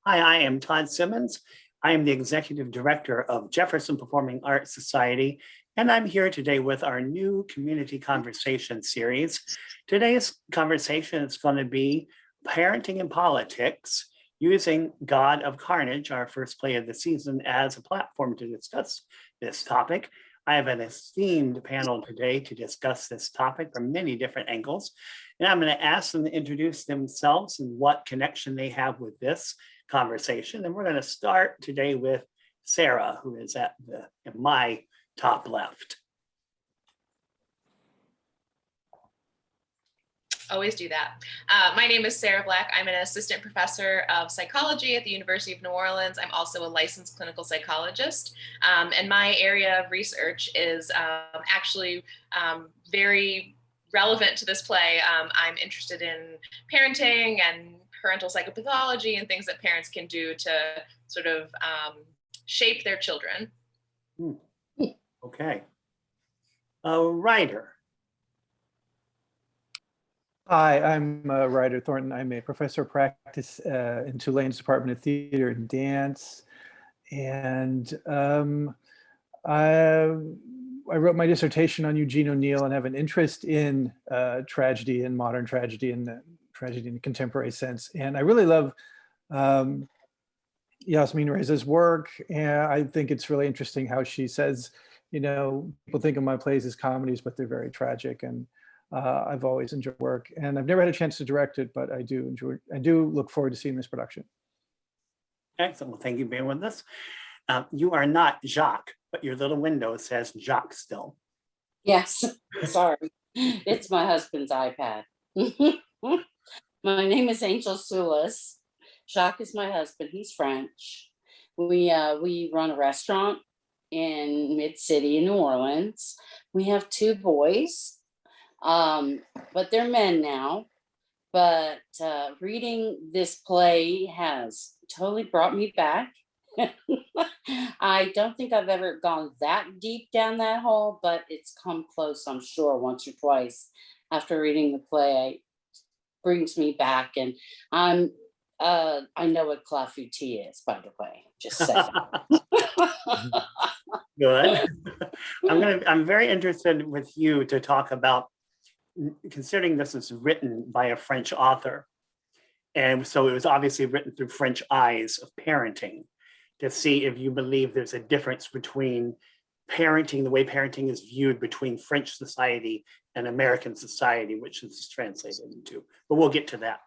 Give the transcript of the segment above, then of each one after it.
Hi, I am Todd Simmons. I am the Executive Director of Jefferson Performing Arts Society, and I'm here today with our new Community Conversation series. Today's conversation is going to be Parenting and Politics, using God of Carnage, our first play of the season, as a platform to discuss this topic. I have an esteemed panel today to discuss this topic from many different angles, and I'm going to ask them to introduce themselves and what connection they have with this conversation. And we're going to start today with Sarah, who is in my top left. Always do that. My name is Sarah Black. I'm an assistant professor of psychology at the University of New Orleans. I'm also a licensed clinical psychologist. And my area of research is actually very relevant to this play. I'm interested in parenting and parental psychopathology and things that parents can do to sort of shape their children. Okay. Ryder. Hi, I'm Ryder Thornton. I'm a professor of practice in Tulane's Department of Theater and Dance. And I wrote my dissertation on Eugene O'Neill and have an interest in tragedy and modern tragedy and tragedy in the contemporary sense. And I really love Yasmin Reza's work. And I think it's really interesting how she says, you know, people think of my plays as comedies, but they're very tragic. And I've always enjoyed work, and I've never had a chance to direct it, but I do look forward to seeing this production. Excellent. Well, thank you for being with us. You are not Jacques, but your little window says Jacques still. Yes, sorry. It's my husband's iPad. My name is Angel Soulas. Jacques is my husband. He's French. We run a restaurant in Mid-City in New Orleans. We have 2 boys. But they're men now. But reading this play has totally brought me back. I don't think I've ever gone that deep down that hole, but it's come close, I'm sure, once or twice after reading the play. It brings me back, and I know what clafoutis is, by the way. Just saying. Good. I'm very interested with you to talk about, considering this is written by a French author, and so it was obviously written through French eyes of parenting, to see if you believe there's a difference between parenting, the way parenting is viewed between French society and American society, which this is translated into, but we'll get to that.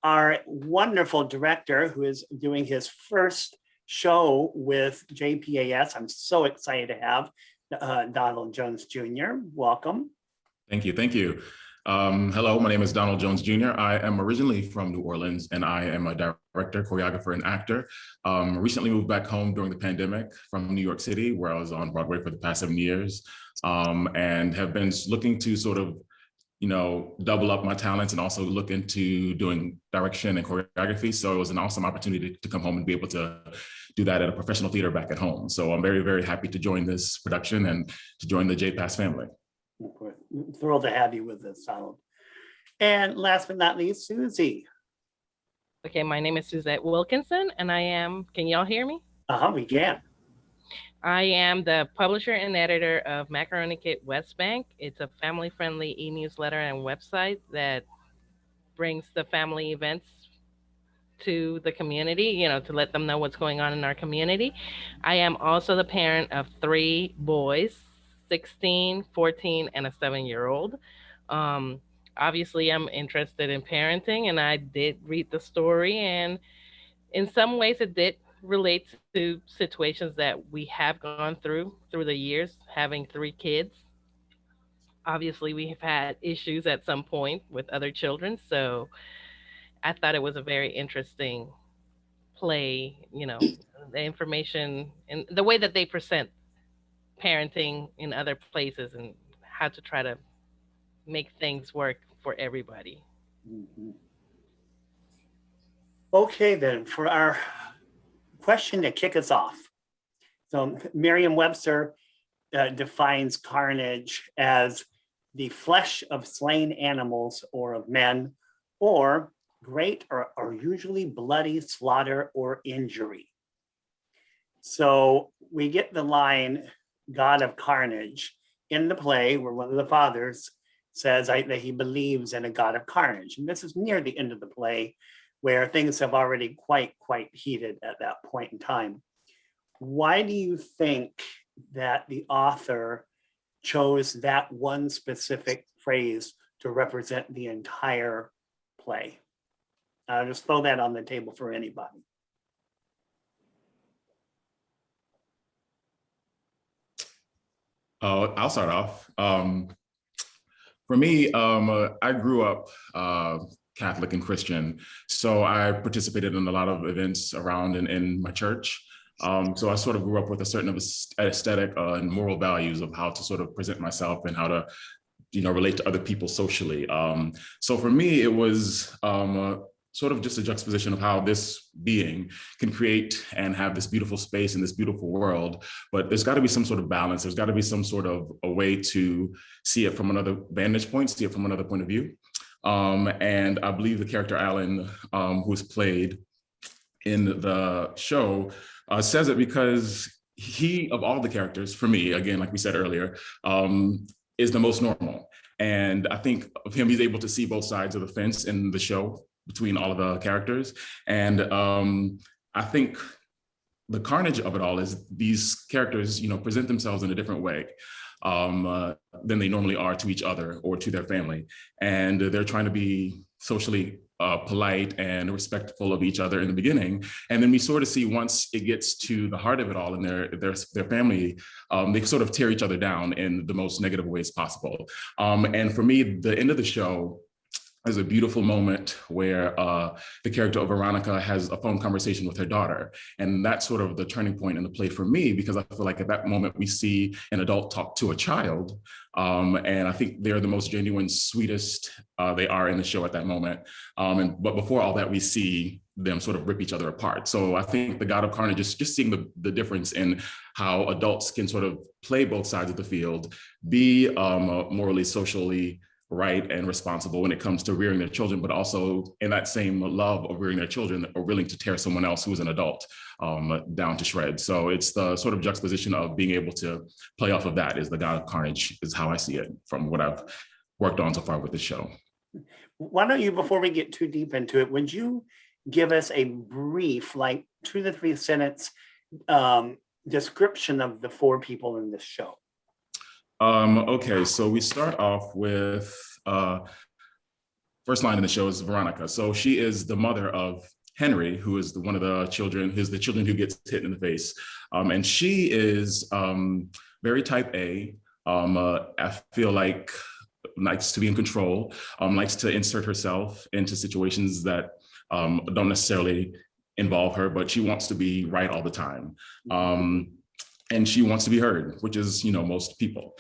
Our wonderful director, who is doing his first show with JPAS, I'm so excited to have Donald Jones Jr. Welcome. Thank you. Thank you. Hello, my name is Donald Jones Jr. I am originally from New Orleans, and I am a director, choreographer, and actor. Recently moved back home during the pandemic from New York City, where I was on Broadway for the past 7 years, and have been looking to sort of, you know, double up my talents and also look into doing direction and choreography. So it was an awesome opportunity to come home and be able to do that at a professional theater back at home. So I'm very, very happy to join this production and to join the JPAS family. We're thrilled to have you with us, Donald. And last but not least, Susie. Okay, my name is Suzette Wilkinson, and I am, can y'all hear me? We can. I am the publisher and editor of Macaroni Kit West Bank. It's a family-friendly e-newsletter and website that brings the family events to the community, you know, to let them know what's going on in our community. I am also the parent of 3 boys, 16, 14, and a 7-year-old. Obviously, I'm interested in parenting, and I did read the story, and in some ways it did relate to situations that we have gone through the years, having 3 kids. Obviously, we have had issues at some point with other children, so I thought it was a very interesting play, you know, the information and the way that they present parenting in other places and how to try to make things work for everybody. Mm-hmm. Okay, then, for our question to kick us off. So Merriam-Webster defines carnage as the flesh of slain animals or of men, or great or usually bloody slaughter or injury. So we get the line, God of Carnage, in the play where one of the fathers says that he believes in a God of carnage. And this is near the end of the play where things have already quite heated at that point in time. Why do you think that the author chose that one specific phrase to represent the entire play? I'll just throw that on the table for anybody. I'll start off. For me, I grew up Catholic and Christian, so I participated in a lot of events around in my church. So I sort of grew up with a certain aesthetic and moral values of how to sort of present myself and how to, relate to other people socially. So for me, it was sort of just a juxtaposition of how this being can create and have this beautiful space in this beautiful world, but there's got to be some sort of balance. There's got to be some sort of a way to see it from another vantage point, see it from another point of view. And I believe the character Alan, who is played in the show, says it because he, of all the characters, for me, again, like we said earlier, is the most normal. And I think of him, he's able to see both sides of the fence in the show between all of the characters. And I think the carnage of it all is these characters, present themselves in a different way than they normally are to each other or to their family. And they're trying to be socially polite and respectful of each other in the beginning. And then we sort of see once it gets to the heart of it all in their family, they sort of tear each other down in the most negative ways possible. And for me, the end of the show, there's a beautiful moment where the character of Veronica has a phone conversation with her daughter. And that's sort of the turning point in the play for me, because I feel like at that moment we see an adult talk to a child. And I think they're the most genuine, sweetest they are in the show at that moment. But before all that, we see them sort of rip each other apart. So I think the God of Carnage is just seeing the difference in how adults can sort of play both sides of the field, be morally, socially right and responsible when it comes to rearing their children, but also in that same love of rearing their children are willing to tear someone else who's an adult down to shreds. So it's the sort of juxtaposition of being able to play off of that is the God of Carnage is how I see it from what I've worked on so far with this show. Why don't you, before we get too deep into it, would you give us a brief, like 2 to 3 sentence description of the 4 people in this show? Okay, so we start off with first line in the show is Veronica. So she is the mother of Henry, who is one of the children, who's the children who gets hit in the face. And she is very type A. I feel like likes to be in control, likes to insert herself into situations that don't necessarily involve her, but she wants to be right all the time. And she wants to be heard, which is, most people.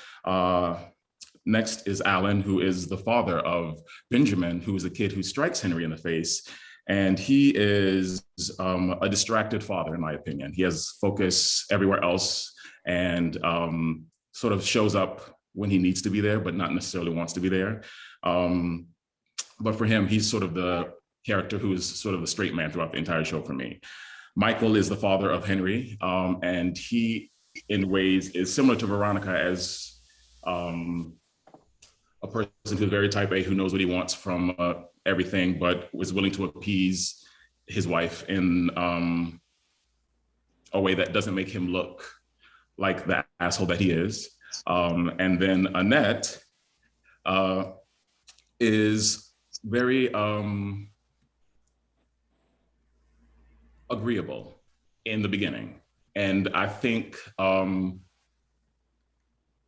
Next is Alan, who is the father of Benjamin, who is a kid who strikes Henry in the face. And he is a distracted father, in my opinion. He has focus everywhere else and sort of shows up when he needs to be there, but not necessarily wants to be there. But for him, he's sort of the character who is sort of the straight man throughout the entire show for me. Michael is the father of Henry, and he, in ways, is similar to Veronica as a person who's very type A, who knows what he wants from everything, but was willing to appease his wife in a way that doesn't make him look like the asshole that he is. And then Annette is very agreeable in the beginning. And I think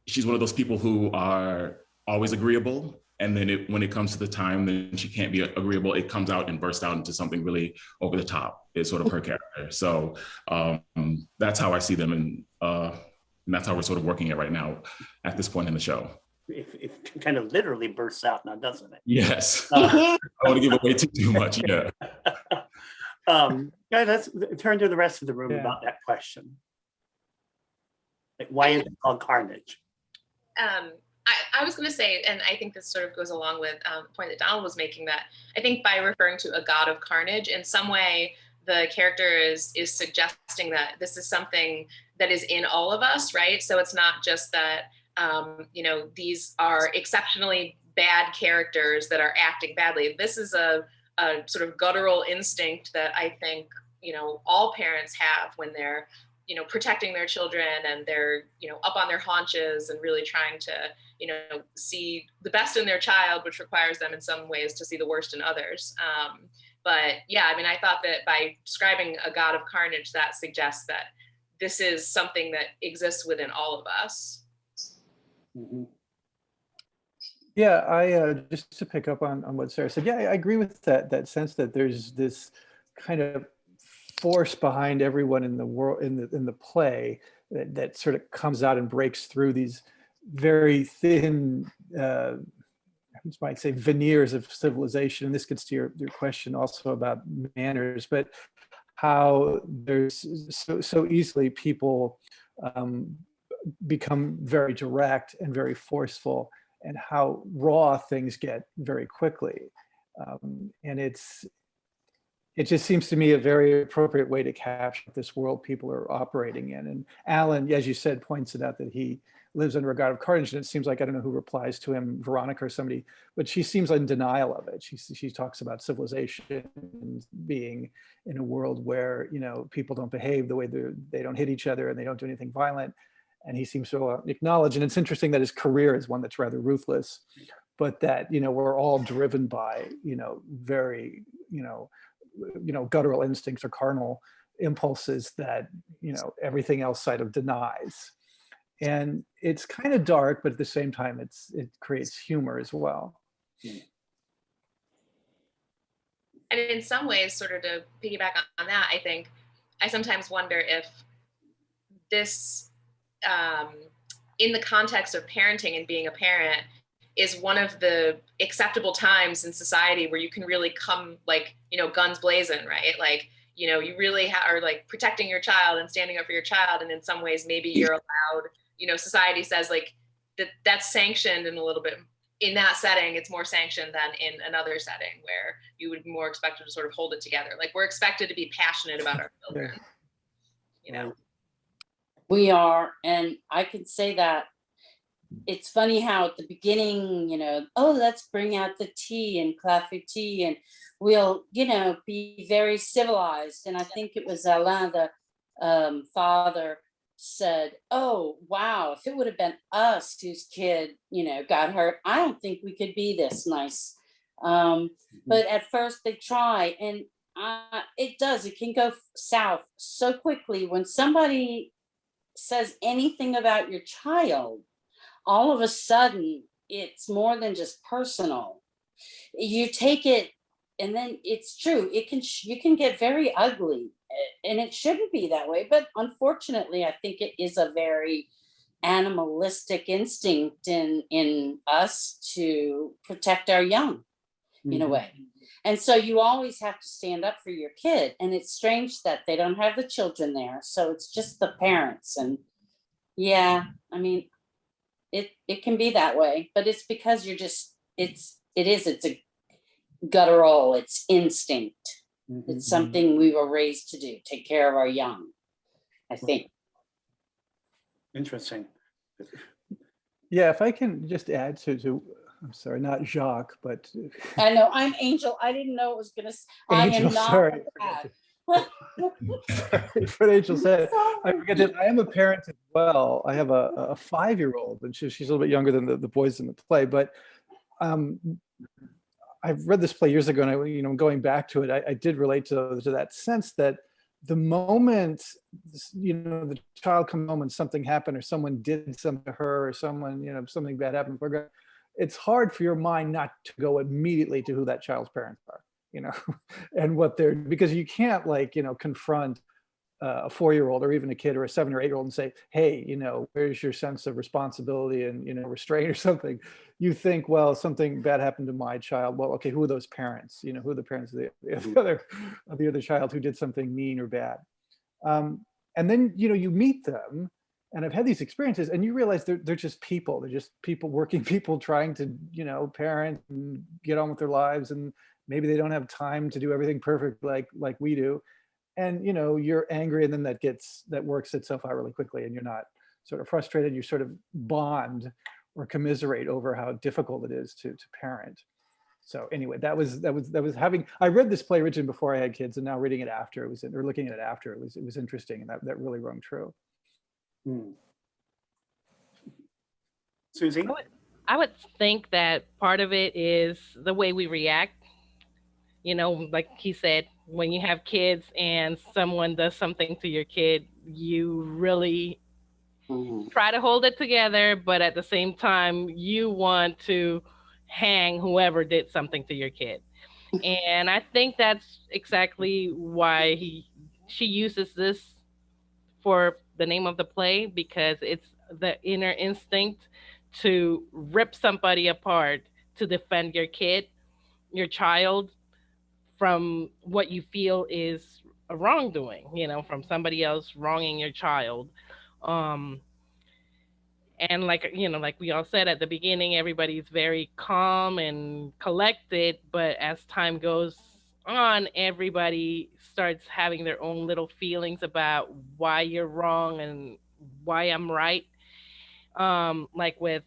she's one of those people who are always agreeable. And then when it comes to the time then she can't be agreeable, it comes out and bursts out into something really over the top. Is sort of her character. So that's how I see them. And that's how we're sort of working it right now at this point in the show. It kind of literally bursts out now, doesn't it? Yes. I don't want to give away too much. Yeah. Let's turn to the rest of the room about that question. Like, why is it called Carnage? I was going to say, and I think this sort of goes along with the point that Donald was making, that I think by referring to a god of carnage, in some way, the character is suggesting that this is something that is in all of us, right? So it's not just that, you know, these are exceptionally bad characters that are acting badly. This is a sort of guttural instinct that I think, you know, all parents have when they're, you know, protecting their children and they're, you know, up on their haunches and really trying to, you know, see the best in their child, which requires them in some ways to see the worst in others. But yeah, I mean, I thought that by describing a god of carnage, that suggests that this is something that exists within all of us. Mm-hmm. Yeah, I just to pick up on what Sarah said. Yeah, I agree with that sense that there's this kind of force behind everyone in the world, in the play, that sort of comes out and breaks through these very thin, I might say, veneers of civilization. And this gets to your question also about manners, but how there's so easily people become very direct and very forceful, and how raw things get very quickly. And it just seems to me a very appropriate way to capture this world people are operating in. And Alan, as you said, points it out that he lives under a god of carnage, and it seems like, I don't know who replies to him, Veronica or somebody, but she seems in denial of it. She talks about civilization being in a world where, you know, people don't behave the way they don't hit each other and they don't do anything violent. And he seems to acknowledge, and it's interesting that his career is one that's rather ruthless, but that, you know, we're all driven by, you know, very, you know, guttural instincts or carnal impulses that, you know, everything else side of denies. And it's kind of dark, but at the same time, it creates humor as well. And in some ways, sort of to piggyback on that, I think I sometimes wonder if this, in the context of parenting and being a parent, is one of the acceptable times in society where you can really come, like, you know, guns blazing, right? Like, you know, you really are like protecting your child and standing up for your child. And in some ways, maybe you're allowed, you know, society says like that's sanctioned in a little bit. In that setting, it's more sanctioned than in another setting where you would be more expected to sort of hold it together. Like, we're expected to be passionate about our children, you know? We are, and I can say that it's funny how at the beginning, you know, oh, let's bring out the tea and coffee tea, and we'll, you know, be very civilized. And I think it was Alain, the father, said, oh, wow, if it would have been us whose kid, you know, got hurt, I don't think we could be this nice. But at first they try, and it can go south so quickly when somebody says anything about your child. All of a sudden, it's more than just personal. You take it, and then it's true. You can get very ugly, and it shouldn't be that way. But unfortunately, I think it is a very animalistic instinct in us to protect our young, in a way. And so you always have to stand up for your kid. And it's strange that they don't have the children there. So it's just the parents. And yeah, I mean, it can be that way, but it's because it's a guttural, it's instinct. It's something we were raised to do, take care of our young, I think. Interesting. Yeah, if I can just add to I'm sorry, not Jacques, but I know, I'm Angel. I didn't know it was gonna. I am not. Sorry. Sorry for what Angel said. I forget that I am a parent as well. I have a 5-year-old, and she's a little bit younger than the boys in the play. But I've read this play years ago, and going back to it, I did relate to that sense that the moment, the child comes home and something happened, or someone did something to her, or someone, something bad happened, it's hard for your mind not to go immediately to who that child's parents are, and what they're, because you can't confront a 4-year-old or even a kid or a 7 or 8-year-old and say, hey, where's your sense of responsibility and, restraint or something. You think, well, something bad happened to my child. Well, okay, who are those parents? Who are the parents of the other child who did something mean or bad? And then, you meet them And I've had these experiences, and you realize they're just people. They're just people, working people, trying to, parent and get on with their lives. And maybe they don't have time to do everything perfect like we do. And you're angry, and then that works itself out really quickly, and you're not sort of frustrated. You sort of bond or commiserate over how difficult it is to parent. So anyway, that was having, I read this play originally before I had kids, and now reading it after, or looking at it after, it was interesting, and that really rung true. Susie? I would think that part of it is the way we react. Like he said, when you have kids and someone does something to your kid, you really try to hold it together, but at the same time, you want to hang whoever did something to your kid. And I think that's exactly why she uses this for the name of the play, because it's the inner instinct to rip somebody apart to defend your kid, your child, from what you feel is a wrongdoing, from somebody else wronging your child. And like we all said at the beginning, everybody's very calm and collected, but as time goes on, everybody starts having their own little feelings about why you're wrong and why I'm right. Like with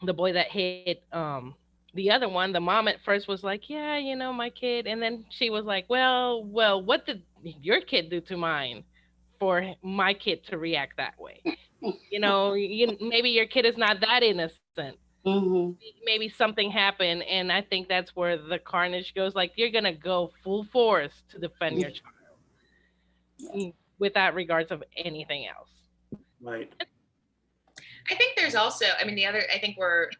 the boy that hit the other one, the mom at first was like, yeah, my kid, and then she was like, well, what did your kid do to mine for my kid to react that way? Maybe your kid is not that innocent. Maybe something happened, and I think that's where the carnage goes. Like, you're gonna go full force to defend your child without regards of anything else. Right. I think there's also, I think we're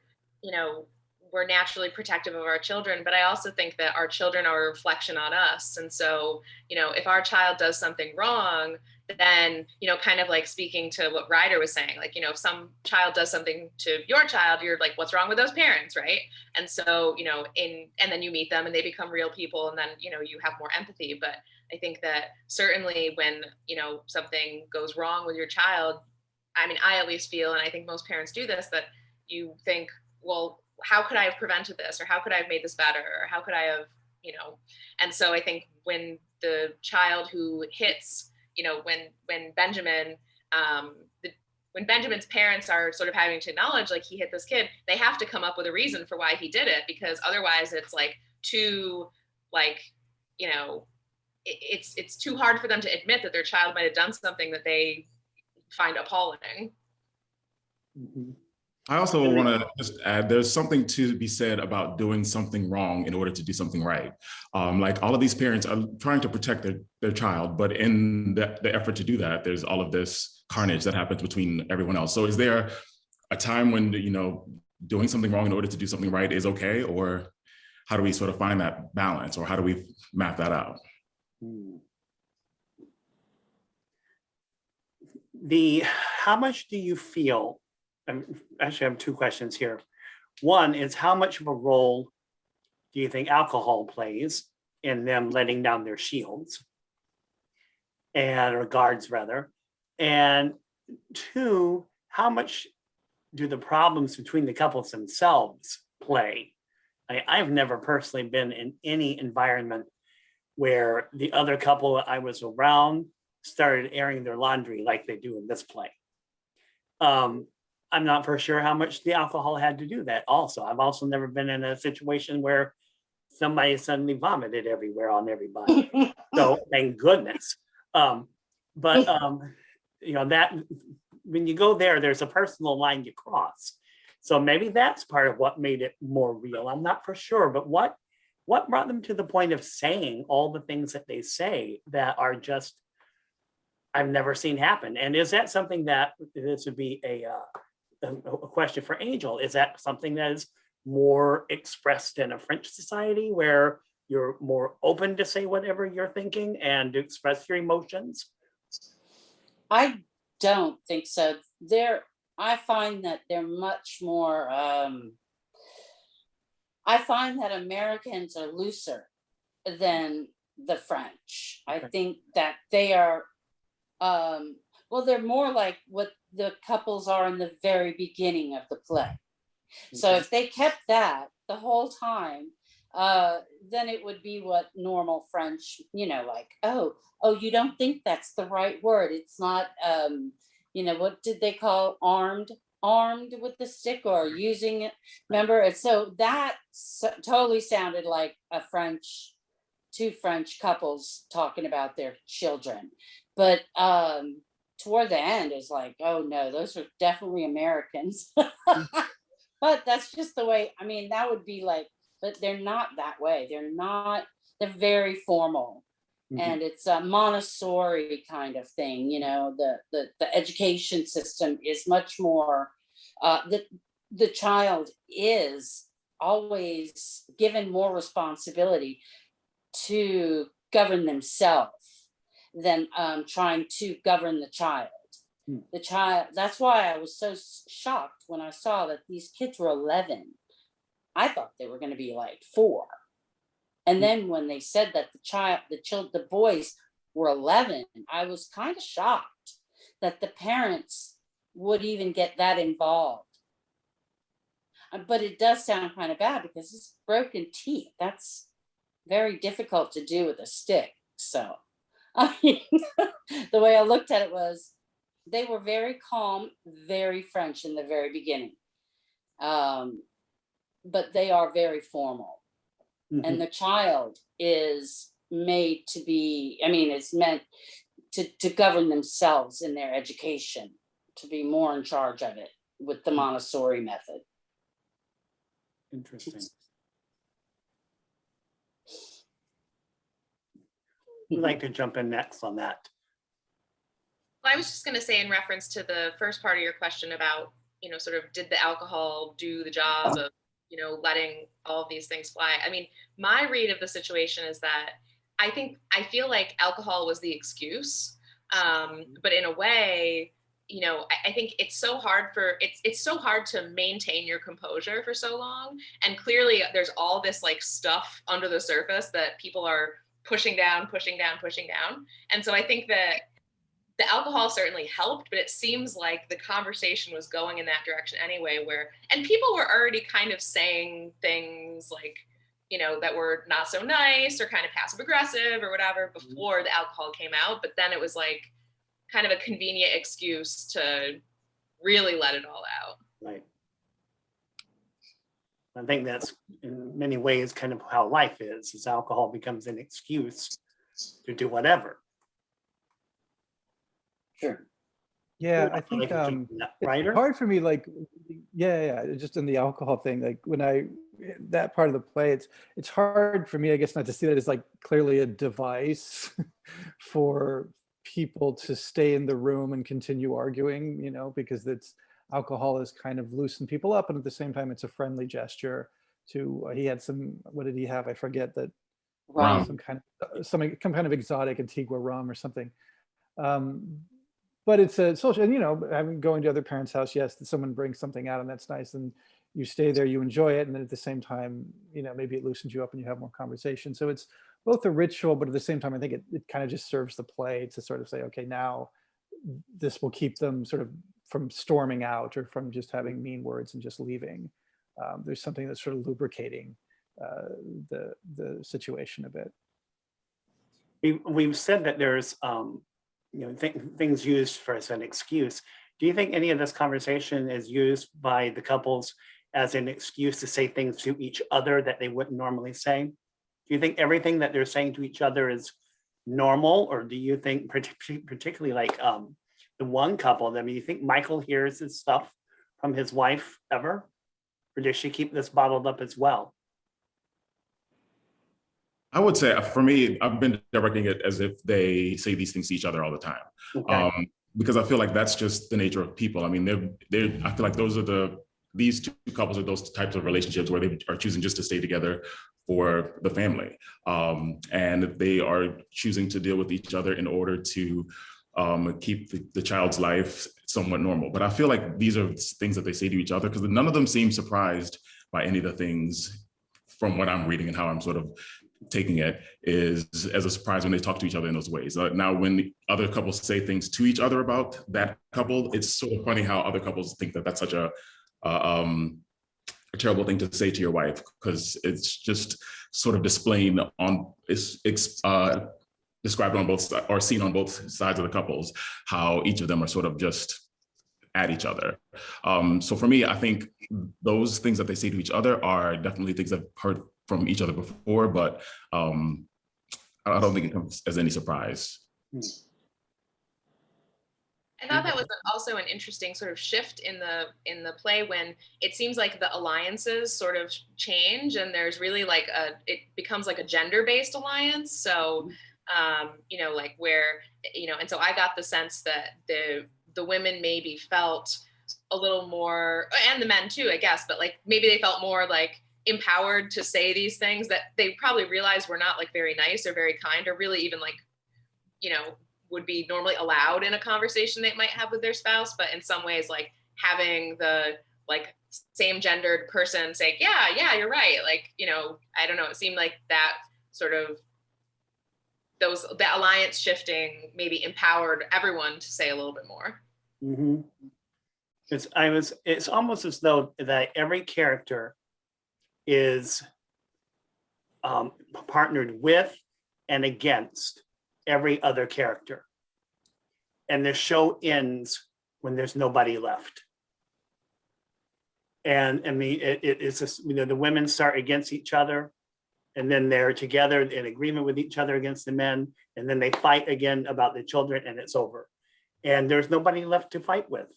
naturally protective of our children, but I also think that our children are a reflection on us. And so, if our child does something wrong, then, kind of like speaking to what Ryder was saying, like, if some child does something to your child, you're like, what's wrong with those parents, right? And so, and then you meet them and they become real people, and then, you have more empathy. But I think that certainly when, something goes wrong with your child, I at least feel, and I think most parents do this, that you think, well, how could I have prevented this? Or how could I have made this better? Or how could I have, and so I think when the child who hits, when Benjamin, when Benjamin's parents are sort of having to acknowledge, like, he hit this kid, they have to come up with a reason for why he did it, because otherwise it's like too, like, it's too hard for them to admit that their child might have done something that they find appalling. I also want to just add, there's something to be said about doing something wrong in order to do something right. Like, all of these parents are trying to protect their child, but in the effort to do that, there's all of this carnage that happens between everyone else. So is there a time when, doing something wrong in order to do something right is okay? Or how do we sort of find that balance, or how do we map that out? How much do you feel, actually I have two questions here. One is, how much of a role do you think alcohol plays in them letting down their shields, or guards rather? And two, how much do the problems between the couples themselves play? I've never personally been in any environment where the other couple I was around started airing their laundry like they do in this play. I'm not for sure how much the alcohol had to do that also. I've also never been in a situation where somebody suddenly vomited everywhere on everybody. So thank goodness. But that when you go there, there's a personal line you cross. So maybe that's part of what made it more real. I'm not for sure, but what brought them to the point of saying all the things that they say that are just, I've never seen happen? And is that something that, this would be a question for Angel, is that something that is more expressed in a French society where you're more open to say whatever you're thinking and to express your emotions? I don't think so. I find that they're much more, I find that Americans are looser than the French. I think that they are Well, they're more like what the couples are in the very beginning of the play. So Okay. if they kept that the whole time, then it would be what normal French, like, oh, you don't think that's the right word. It's not, what did they call armed with the stick or using it? Remember? And so that totally sounded like two French couples talking about their children. But toward the end is like, oh no, those are definitely Americans. But that's just the way, I mean, that would be like, but they're not that way. They're very formal. Mhm. And it's a Montessori kind of thing, the education system is much more, the child is always given more responsibility to govern themselves than trying to govern the child. The child, that's why I was so shocked when I saw that these kids were 11. I thought they were going to be like 4. And then when they said that the boys were 11, I was kind of shocked that the parents would even get that involved. But it does sound kind of bad because it's broken teeth. That's very difficult to do with a stick. So, I mean, the way I looked at it was, they were very calm, very French in the very beginning. But they are very formal. And the child is made to be, it's meant to govern themselves in their education, to be more in charge of it with the Montessori method. Interesting. Who'd like to jump in next on that? Well, I was just going to say, in reference to the first part of your question about, sort of, did the alcohol do the job of, letting all of these things fly? I mean, my read of the situation is that I feel like alcohol was the excuse, but in a way, I think it's so hard it's so hard to maintain your composure for so long. And clearly there's all this like stuff under the surface that people are pushing down. And so I think that the alcohol certainly helped, but it seems like the conversation was going in that direction anyway, and people were already kind of saying things like, that were not so nice or kind of passive aggressive or whatever before the alcohol came out. But then it was like kind of a convenient excuse to really let it all out. Right. I think that's in many ways kind of how life is alcohol becomes an excuse to do whatever. Sure. Yeah, I think Ryder? it's hard for me, like, just in the alcohol thing, like that part of the play, it's hard for me, I guess, not to see that as like clearly a device for people to stay in the room and continue arguing, because alcohol has kind of loosened people up, and at the same time, it's a friendly gesture to, he had what did he have? I forget that. Rum. Some kind of exotic Antigua rum or something. But it's a social, and going to other parents' house, yes, someone brings something out and that's nice, and you stay there, you enjoy it, and then at the same time, maybe it loosens you up and you have more conversation. So it's both a ritual, but at the same time, I think it kind of just serves the play to sort of say, okay, now this will keep them sort of from storming out or from just having mean words and just leaving. There's something that's sort of lubricating the situation a bit. We've said that there's things used for as an excuse. Do you think any of this conversation is used by the couples as an excuse to say things to each other that they wouldn't normally say? Do you think everything that they're saying to each other is normal, or do you think particularly like the one couple, do you think Michael hears his stuff from his wife ever, or does she keep this bottled up as well? I would say, for me, I've been directing it as if they say these things to each other all the time. Okay. Because I feel like that's just the nature of people. I mean, I feel like these two couples are those types of relationships where they are choosing just to stay together for the family. And they are choosing to deal with each other in order to keep the child's life somewhat normal. But I feel like these are things that they say to each other because none of them seem surprised by any of the things from what I'm reading and how I'm sort of taking it is as a surprise when they talk to each other in those ways. Now, when other couples say things to each other about that couple, it's sort of funny how other couples think that that's such a terrible thing to say to your wife, because it's just sort of displaying on, it's described on both sides, or seen on both sides of the couples, how each of them are sort of just at each other. So for me, I think those things that they say to each other are definitely things I've heard from each other before, but I don't think it comes as any surprise. I thought that was also an interesting sort of shift in the play, when it seems like the alliances sort of change, and there's really like it becomes like a gender-based alliance. So, you know, like where, you know, and so I got the sense that the women maybe felt a little more, and the men too, I guess, but like maybe they felt more like empowered to say these things that they probably realized were not like very nice or very kind, or really even like, you know, would be normally allowed in a conversation they might have with their spouse. But in some ways, like having the like same gendered person say, yeah, you're right. Like, you know, I don't know. It seemed like that sort of that alliance shifting maybe empowered everyone to say a little bit more. Mm-hmm. It's almost as though that every character is partnered with and against every other character. And the show ends when there's nobody left. And I mean, it's just, you know, the women start against each other, and then they're together in agreement with each other against the men, and then they fight again about the children, and it's over. And there's nobody left to fight with.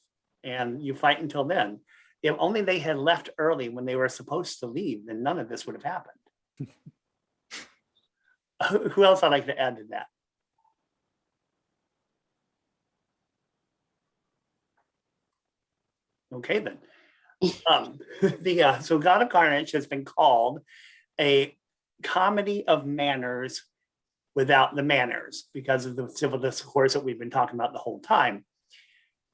And you fight until then. If only they had left early when they were supposed to leave, then none of this would have happened. Who else I'd like to add to that? Okay, then. So God of Carnage has been called a comedy of manners without the manners, because of the civil discourse that we've been talking about the whole time.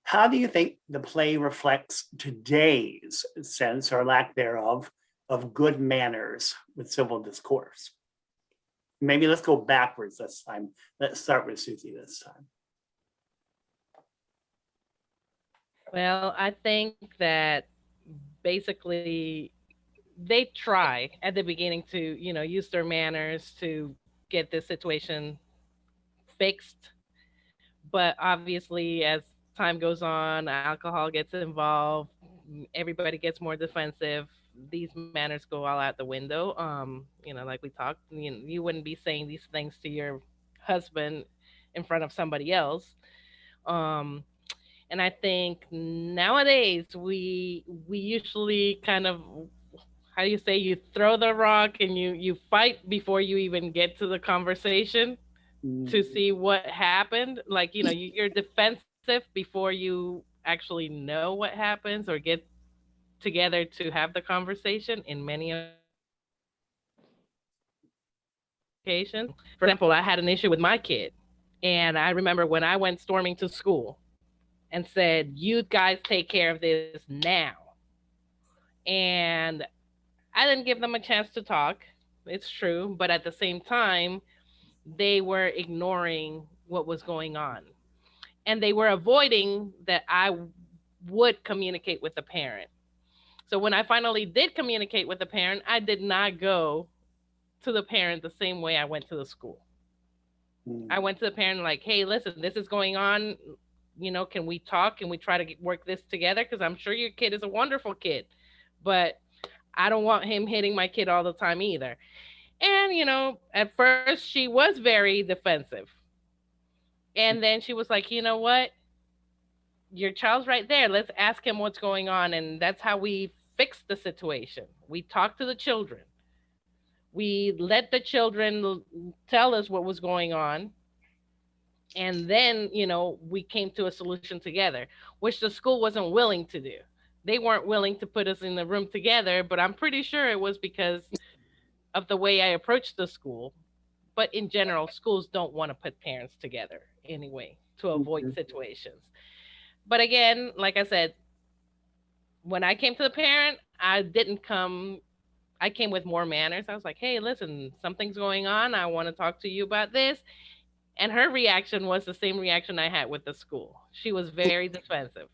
How do you think the play reflects today's sense, or lack thereof, of good manners with civil discourse? Maybe let's go backwards this time. Let's start with Susie this time. Well, I think that basically they try at the beginning to, you know, use their manners to get this situation fixed. But obviously, as time goes on, alcohol gets involved, everybody gets more defensive. These manners go all out the window. You know, like we talked, you wouldn't be saying these things to your husband in front of somebody else. Um, and I think nowadays we usually kind of, how do you say, you throw the rock and you fight before you even get to the conversation to see what happened. Like, you know, you're defensive before you actually know what happens or get together to have the conversation in many occasions. For example, I had an issue with my kid, and I remember when I went storming to school and said, "You guys take care of this now." And I didn't give them a chance to talk. It's true, but at the same time, they were ignoring what was going on. And they were avoiding that I would communicate with the parent. So when I finally did communicate with the parent, I did not go to the parent the same way I went to the school. I went to the parent like, "Hey, listen, this is going on. You know, can we talk? Can we try to work this together? Because I'm sure your kid is a wonderful kid, but I don't want him hitting my kid all the time either." And, you know, at first she was very defensive. And then she was like, "You know what? Your child's right there. Let's ask him what's going on." And that's how we fixed the situation. We talked to the children. We let the children tell us what was going on. And then, you know, we came to a solution together, which the school wasn't willing to do. They weren't willing to put us in the room together, but I'm pretty sure it was because of the way I approached the school. But in general, schools don't want to put parents together anyway to avoid situations. But again, like I said, when I came to the parent, I I came with more manners. I was like, hey, listen, something's going on. I want to talk to you about this. And her reaction was the same reaction I had with the school. She was very defensive.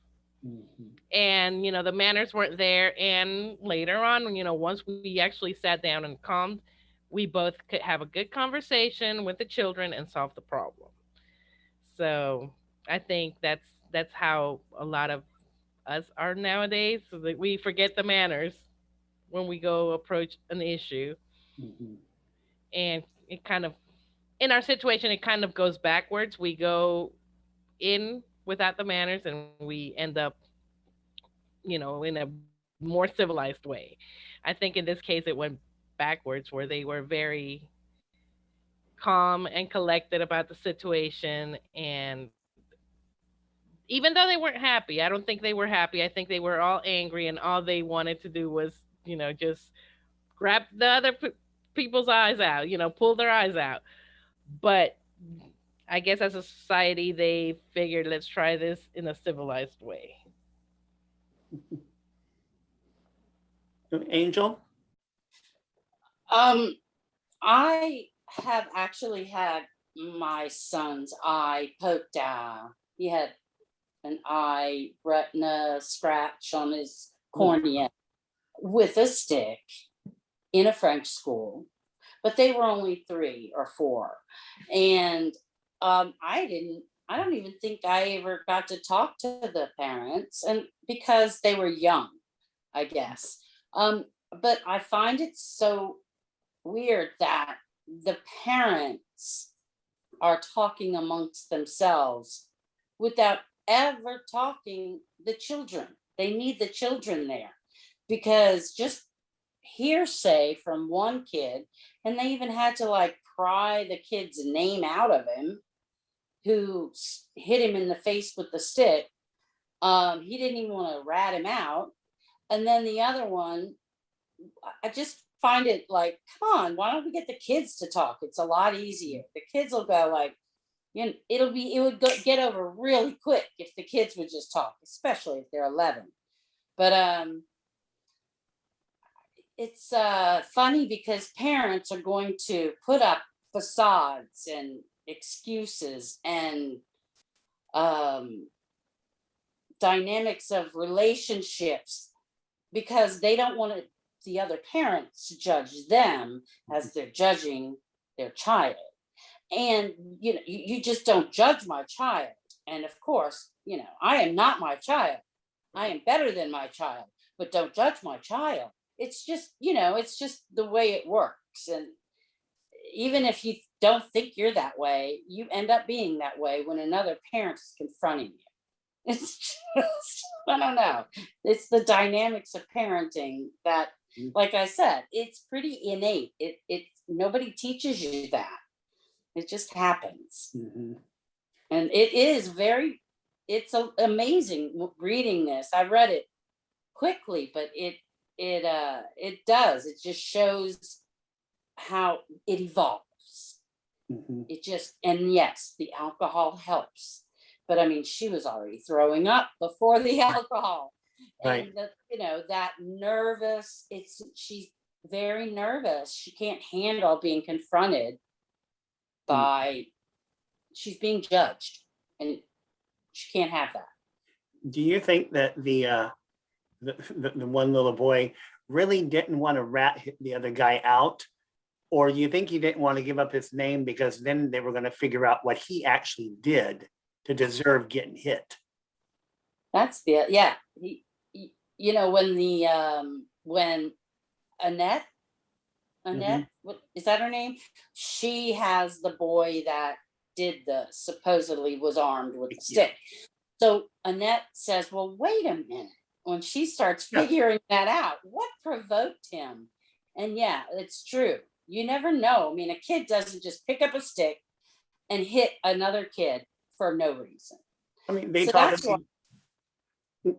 Mhm. And, the manners weren't there. And later on, once we actually sat down and calmed, we both could have a good conversation with the children and solve the problem. So I think that's how a lot of us are nowadays, so that we forget the manners when we go approach an issue. Mhm. And it kind of, in our situation, it kind of goes backwards. We go in without the manners and we end up, in a more civilized way. I think in this case it went backwards, where they were very calm and collected about the situation. And even though they weren't happy, I don't think they were happy. I think they were all angry, and all they wanted to do was, just grab the other people's eyes out, pull their eyes out. But I guess as a society, they figured, let's try this in a civilized way. Angel? Um, I have actually had my son's eye poked out. He had an eye retina scratch on his cornea with a stick in a French school, but they were only 3 or 4. And I don't even think I ever got to talk to the parents, and because they were young, I guess. But I find it so weird that the parents are talking amongst themselves without ever talking the children. They need the children there, because just hearsay from one kid, and they even had to like pry the kid's name out of him, who hit him in the face with the stick. He didn't even want to rat him out. And then the other one, I just find it like, come on, why don't we get the kids to talk? It's a lot easier. The kids will go like, it would get over really quick if the kids would just talk, especially if they're 11. But it's funny because parents are going to put up facades and excuses and dynamics of relationships, because they don't want the other parents to judge them as they're judging their child. And you just don't judge my child. And of course, I am not my child. I am better than my child, but don't judge my child. It's just, it's just the way it works. And even if you don't think you're that way, you end up being that way when another parent is confronting you. It's just, I don't know. It's the dynamics of parenting that, like I said, it's pretty innate. It nobody teaches you that. It just happens. Mhm. And it's amazing reading this. I read it quickly, but it does. It just shows how it evolves. Mhm. And yes, the alcohol helps. But I mean, she was already throwing up before the alcohol. Right. And that nervous, she's very nervous. She can't handle being confronted by, she's being judged, and she can't have that. Do you think that the one little boy really didn't want to rat the other guy out? Or do you think he didn't want to give up his name because then they were going to figure out what he actually did to deserve getting hit? That's yeah. When Annette, what is that her name? She has the boy that supposedly was armed with the stick. So Annette says, well, wait a minute. When she starts figuring that out, what provoked him? And yeah, it's true. You never know. I mean, a kid doesn't just pick up a stick and hit another kid for no reason. I mean, they So talk that's why, about,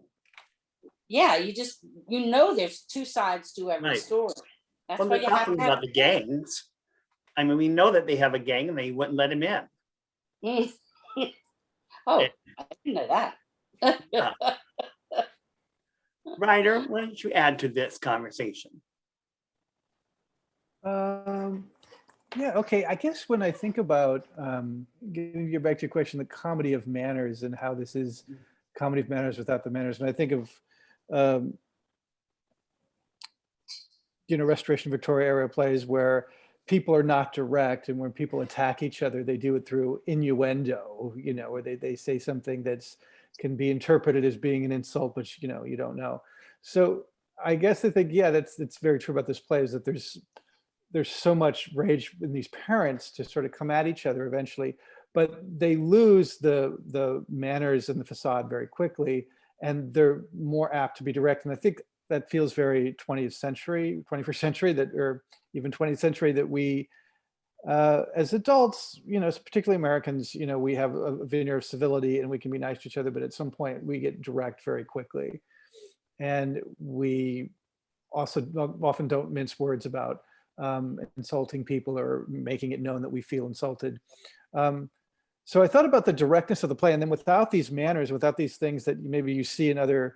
yeah, there's two sides to every Right. story. That's well, why they're you have talking to have about the gangs. I mean, we know that they have a gang and they wouldn't let him in. Oh, I didn't know that. Yeah. Ryder, what did you add to this conversation? Yeah, okay. I guess when I think about getting back to your question, the comedy of manners and how this is comedy of manners without the manners, and I think of um, Restoration Victoria era plays where people are not direct, and when people attack each other, they do it through innuendo, where they say something that's can be interpreted as being an insult, but you don't know. So I guess I think, yeah, it's very true about this play, is that there's so much rage in these parents to sort of come at each other eventually, but they lose the manners and the facade very quickly, and they're more apt to be direct. And I think that feels very 20th century, 21st century, that, or even 20th century, that we, as adults, particularly Americans, we have a veneer of civility and we can be nice to each other, but at some point we get direct very quickly. And we also often don't mince words about insulting people or making it known that we feel insulted. So I thought about the directness of the play, and then without these manners, without these things that maybe you see in other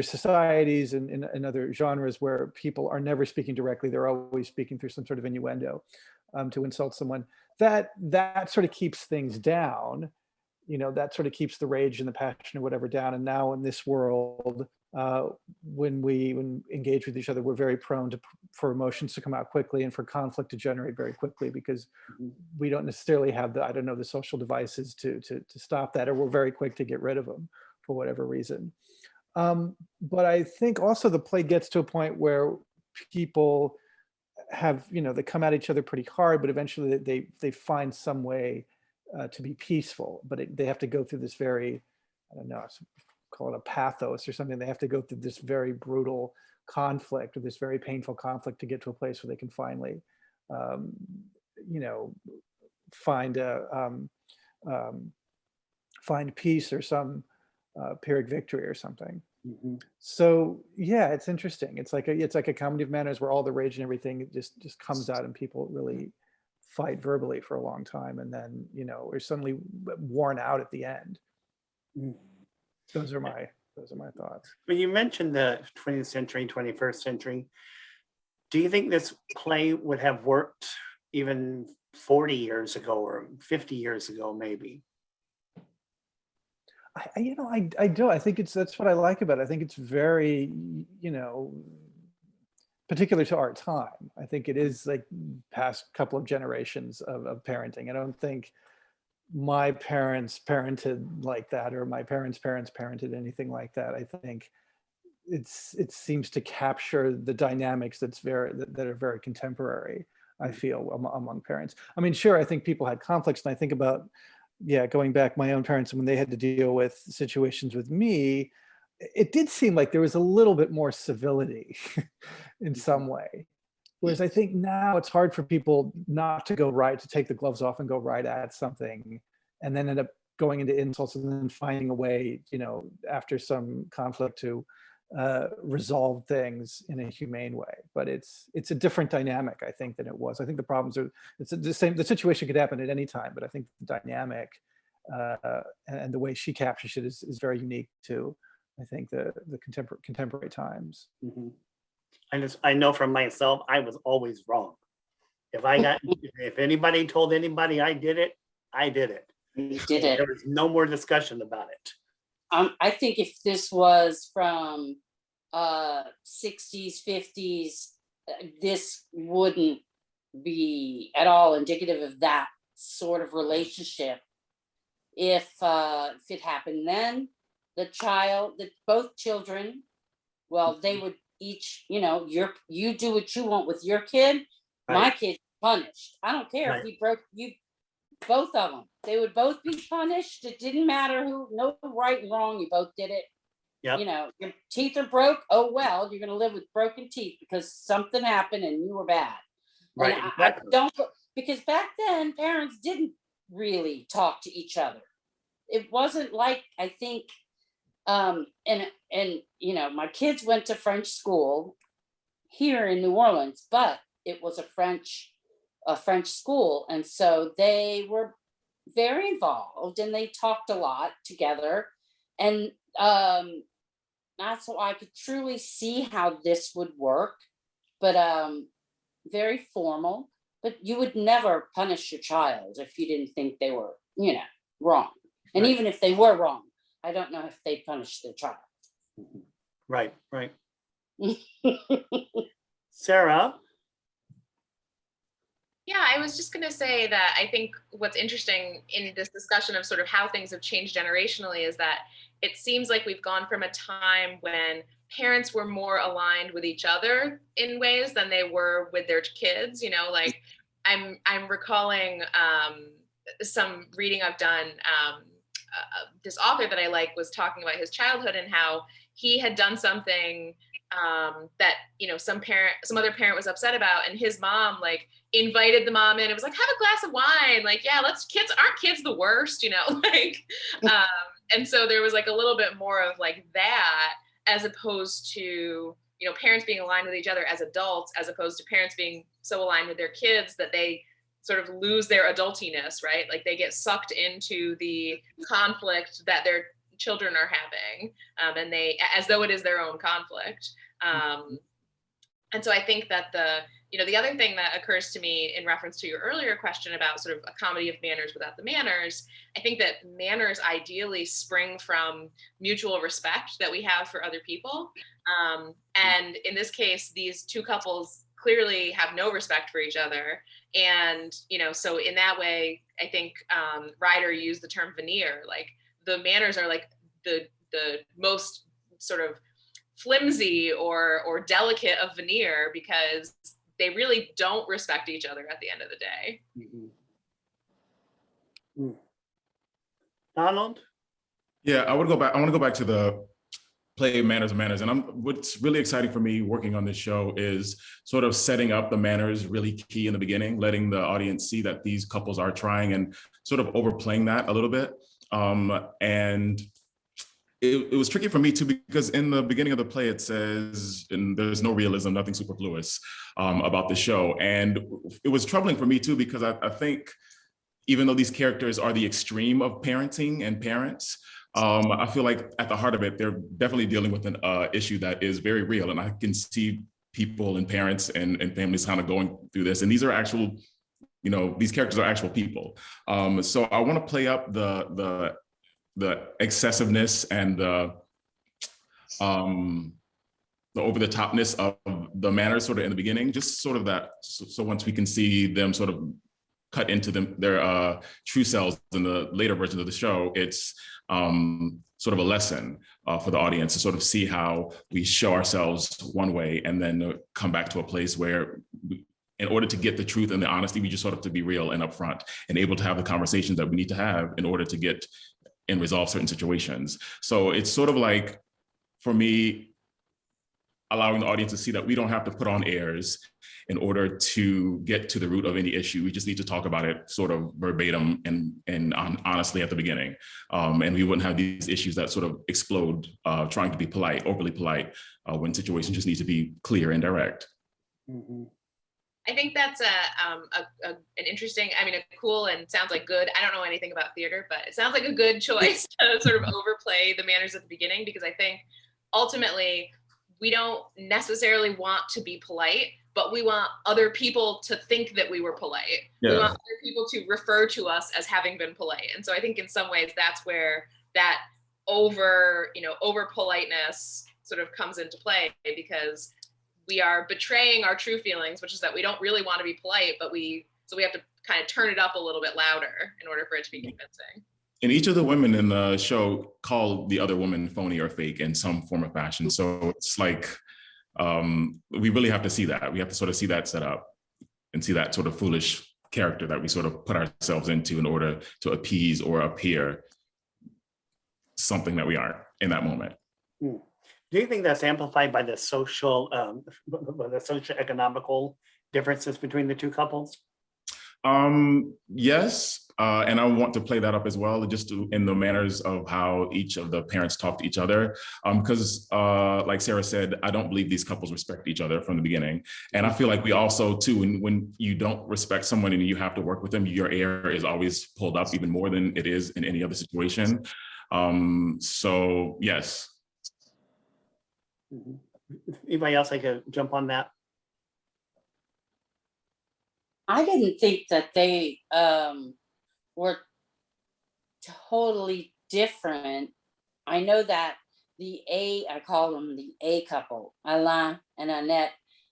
societies and in other genres where people are never speaking directly, they're always speaking through some sort of innuendo to insult someone. That sort of keeps things down. That sort of keeps the rage and the passion or whatever down. And now in this world, when we engage with each other, we're very prone for emotions to come out quickly and for conflict to generate very quickly, because we don't necessarily have the social devices to stop that, or we're very quick to get rid of them for whatever reason. But I think also the play gets to a point where people have, they come at each other pretty hard, but eventually they find some way to be peaceful, but they have to go through this very, I don't know, call it a pathos or something. They have to go through this very brutal conflict, or this very painful conflict, to get to a place where they can finally, find peace or some Pyrrhic victory or something. Mhm. So yeah, it's interesting. It's like a comedy of manners where all the rage and everything just comes out, and people really fight verbally for a long time, and then are suddenly worn out at the end. Mm. Those are my thoughts. When you mentioned the 20th century, 21st century, do you think this play would have worked even 40 years ago or 50 years ago, maybe? I do. I think that's what I like about it. I think it's very, particular to our time. I think it is like past couple of generations of parenting. I don't think my parents parented like that, or my parents' parents parented anything like that. I think it seems to capture the dynamics that are very contemporary, I feel, among parents. I mean, sure, I think people had conflicts, and I think about, going back, my own parents, when they had to deal with situations with me, it did seem like there was a little bit more civility in some way. Whereas I think now it's hard for people not to take the gloves off and go right at something, and then end up going into insults, and then finding a way, after some conflict, to resolve things in a humane way. But it's a different dynamic, I think, than it was. I think the problems are, it's the same. The situation could happen at any time, but I think the dynamic and the way she captures it is very unique to, I think, the contemporary times. Mhm. I know from myself, I was always wrong. If anybody told anybody I did it, I did it. You did it. There was no more discussion about it. I think if this was from 60s, 50s, this wouldn't be at all indicative of that sort of relationship. If it happened then, both children, well, they would each, you do what you want with your kid, my Right. kid's punished. I don't care if Right. he broke you, both of them. They would both be punished. It didn't matter no right and wrong. You both did it. Yep. Your teeth are broke. Oh, well, you're going to live with broken teeth because something happened and you were bad. Right. And Exactly. I don't, because back then parents didn't really talk to each other. It wasn't like, I think, and my kids went to French school here in New Orleans, but it was a French school, and so they were very involved, and they talked a lot together, and that's so I could truly see how this would work. But very formal, but you would never punish your child if you didn't think they were, wrong. And Right. even if they were wrong, I don't know if they punished their child. Right. Sarah? Yeah, I was just going to say that I think what's interesting in this discussion of sort of how things have changed generationally is that it seems like we've gone from a time when parents were more aligned with each other in ways than they were with their kids. Like I'm recalling some reading I've done. This author that I like was talking about his childhood and how he had done something that some other parent was upset about, and his mom like invited the mom in. It was like, have a glass of wine, like, yeah, aren't kids the worst, like and so there was like a little bit more of like that, as opposed to parents being aligned with each other as adults, as opposed to parents being so aligned with their kids that they sort of lose their adultiness, right? Like they get sucked into the conflict that their children are having, and they, as though it is their own conflict. And so I think that the other thing that occurs to me in reference to your earlier question about sort of a comedy of manners without the manners, I think that manners ideally spring from mutual respect that we have for other people. And in this case, these two couples clearly have no respect for each other. And, so in that way, I think Ryder used the term veneer, like the manners are like the most sort of flimsy or delicate of veneer, because they really don't respect each other at the end of the day. Donald? Yeah, I want to go back to the play manners of manners. And what's really exciting for me working on this show is sort of setting up the manners really key in the beginning, letting the audience see that these couples are trying and sort of overplaying that a little bit. And it was tricky for me too, because in the beginning of the play, it says, and there's no realism, nothing superfluous about the show. And it was troubling for me too, because I think even though these characters are the extreme of parenting and parents, I feel like at the heart of it, they're definitely dealing with an issue that is very real. And I can see people and parents and families kind of going through this. And these are actual, these characters are actual people. So I want to play up the excessiveness and the over-the-topness of the manners sort of in the beginning, just sort of that. So once we can see them sort of cut into their true selves in the later versions of the show, it's sort of a lesson for the audience to sort of see how we show ourselves one way and then come back to a place where in order to get the truth and the honesty, we just sort of have to be real and upfront and able to have the conversations that we need to have in order to get and resolve certain situations. So it's sort of like, for me, allowing the audience to see that we don't have to put on airs in order to get to the root of any issue. We just need to talk about it sort of verbatim and honestly at the beginning. And we wouldn't have these issues that sort of explode trying to be polite, overly polite, when situations just need to be clear and direct. Mm-hmm. I think that's an interesting, a cool and sounds like good. I don't know anything about theater, but it sounds like a good choice to sort of overplay the manners at the beginning, because I think ultimately we don't necessarily want to be polite, but we want other people to think that we were polite. Yeah. We want other people to refer to us as having been polite. And so I think in some ways that's where that over politeness sort of comes into play, because we are betraying our true feelings, which is that we don't really want to be polite, but we have to kind of turn it up a little bit louder in order for it to be convincing. And each of the women in the show call the other woman phony or fake in some form or fashion. So it's like, we really have to see that. We have to sort of see that set up and see that sort of foolish character that we sort of put ourselves into in order to appease or appear something that we aren't in that moment. Hmm. Do you think that's amplified by the social, economical differences between the two couples? Yes, and I want to play that up as well, just in the manners of how each of the parents talk to each other. Because like Sarah said, I don't believe these couples respect each other from the beginning. And I feel like we also too, when you don't respect someone and you have to work with them, your air is always pulled up even more than it is in any other situation. So yes. Mm-hmm. Anybody else like to jump on that? I didn't think that they were totally different. I know that I call them the A couple, Alain and Annette,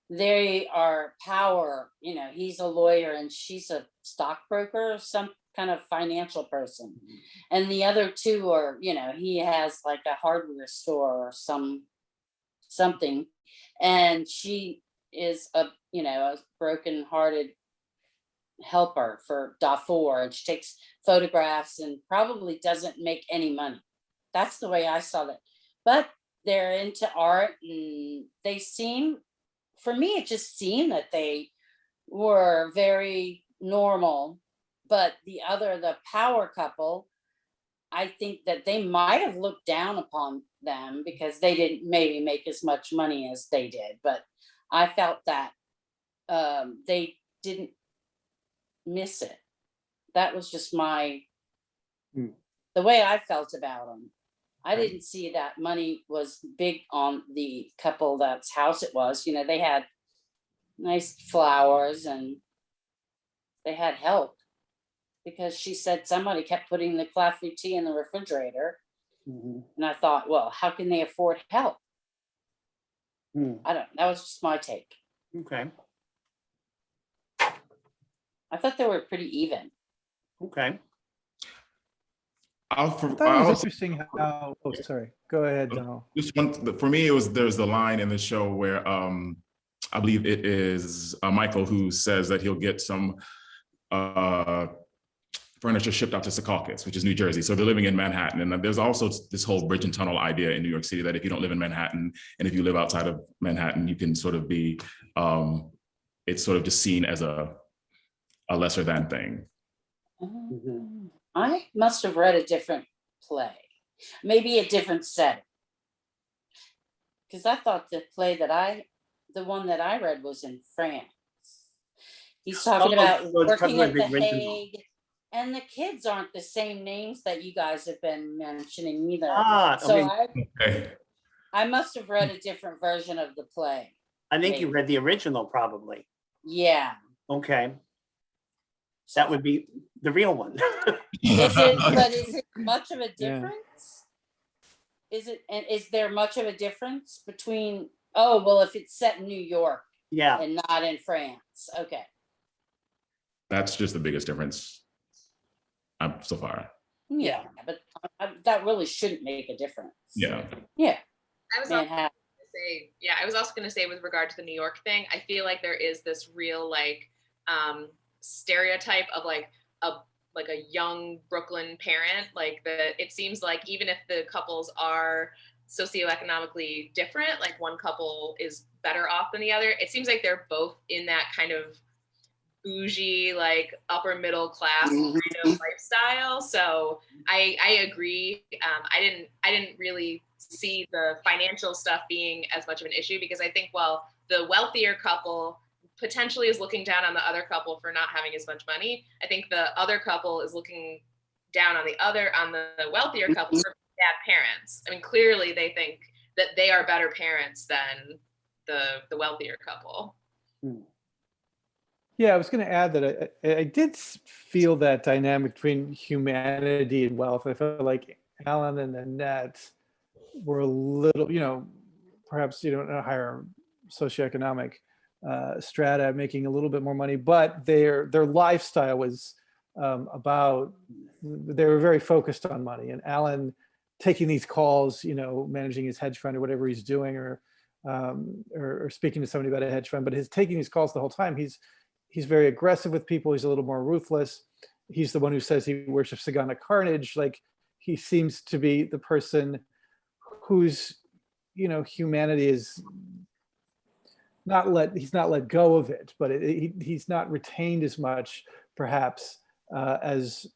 they are power, he's a lawyer and she's a stockbroker, some kind of financial person. And the other two are, he has like a hardware store or something. And she is a broken-hearted helper for Darfur, and she takes photographs and probably doesn't make any money. That's the way I saw that. But they're into art, and they seem, for me, it just seemed that they were very normal. But the power couple, I think that they might have looked down upon them because they didn't maybe make as much money as they did. But I felt that they didn't miss it. That was just the way I felt about them. I didn't see that money was big on the couple that's house it was. They had nice flowers and they had help, because she said somebody kept putting the coffee tea in the refrigerator. And I thought, well, how can they afford help? That was just my take. Okay. I thought they were pretty even. Okay. I thought it was interesting how, oh, sorry, go ahead, Donald. Just one, for me, there's the line in the show where I believe it is Michael who says that he'll get some furniture shipped out to Secaucus, which is New Jersey. So they're living in Manhattan. And there's also this whole bridge and tunnel idea in New York City that if you don't live in Manhattan, and if you live outside of Manhattan, you can sort of be, it's sort of just seen as a lesser than thing. I must have read a different play, maybe a different setting. Because I thought the one that I read was in France. He's talking about working at the Hague, and the kids aren't the same names that you guys have been mentioning either. I must have read a different version of the play. I think you read the original, probably. Yeah. Okay. That would be the real one. Is it much of a difference? Yeah. Is there much of a difference between, if it's set in New York, and not in France? Okay. That's just the biggest difference so far. Yeah, but that really shouldn't make a difference. Yeah. Yeah. I was also going to say with regard to the New York thing, I feel like there is this real stereotype of like a young Brooklyn parent, like it seems like even if the couples are socioeconomically different, like one couple is better off than the other, it seems like they're both in that kind of bougie, like upper middle class kind of lifestyle. So I agree. I didn't really see the financial stuff being as much of an issue, because I think while the wealthier couple potentially is looking down on the other couple for not having as much money, I think the other couple is looking down on the wealthier couple for bad parents. I mean, clearly they think that they are better parents than the wealthier couple. Yeah, I was going to add that I did feel that dynamic between humanity and wealth. I felt like Alan and Annette were a little, perhaps, in a higher socioeconomic strata, making a little bit more money, but their lifestyle was they were very focused on money. And Alan taking these calls, managing his hedge fund or whatever he's doing, or speaking to somebody about a hedge fund, but he's taking these calls the whole time. He's very aggressive with people. He's a little more ruthless. He's the one who says he worships the god Carnage. Like, he seems to be the person whose, humanity is he's not let go of it, but he's not retained as much, perhaps, as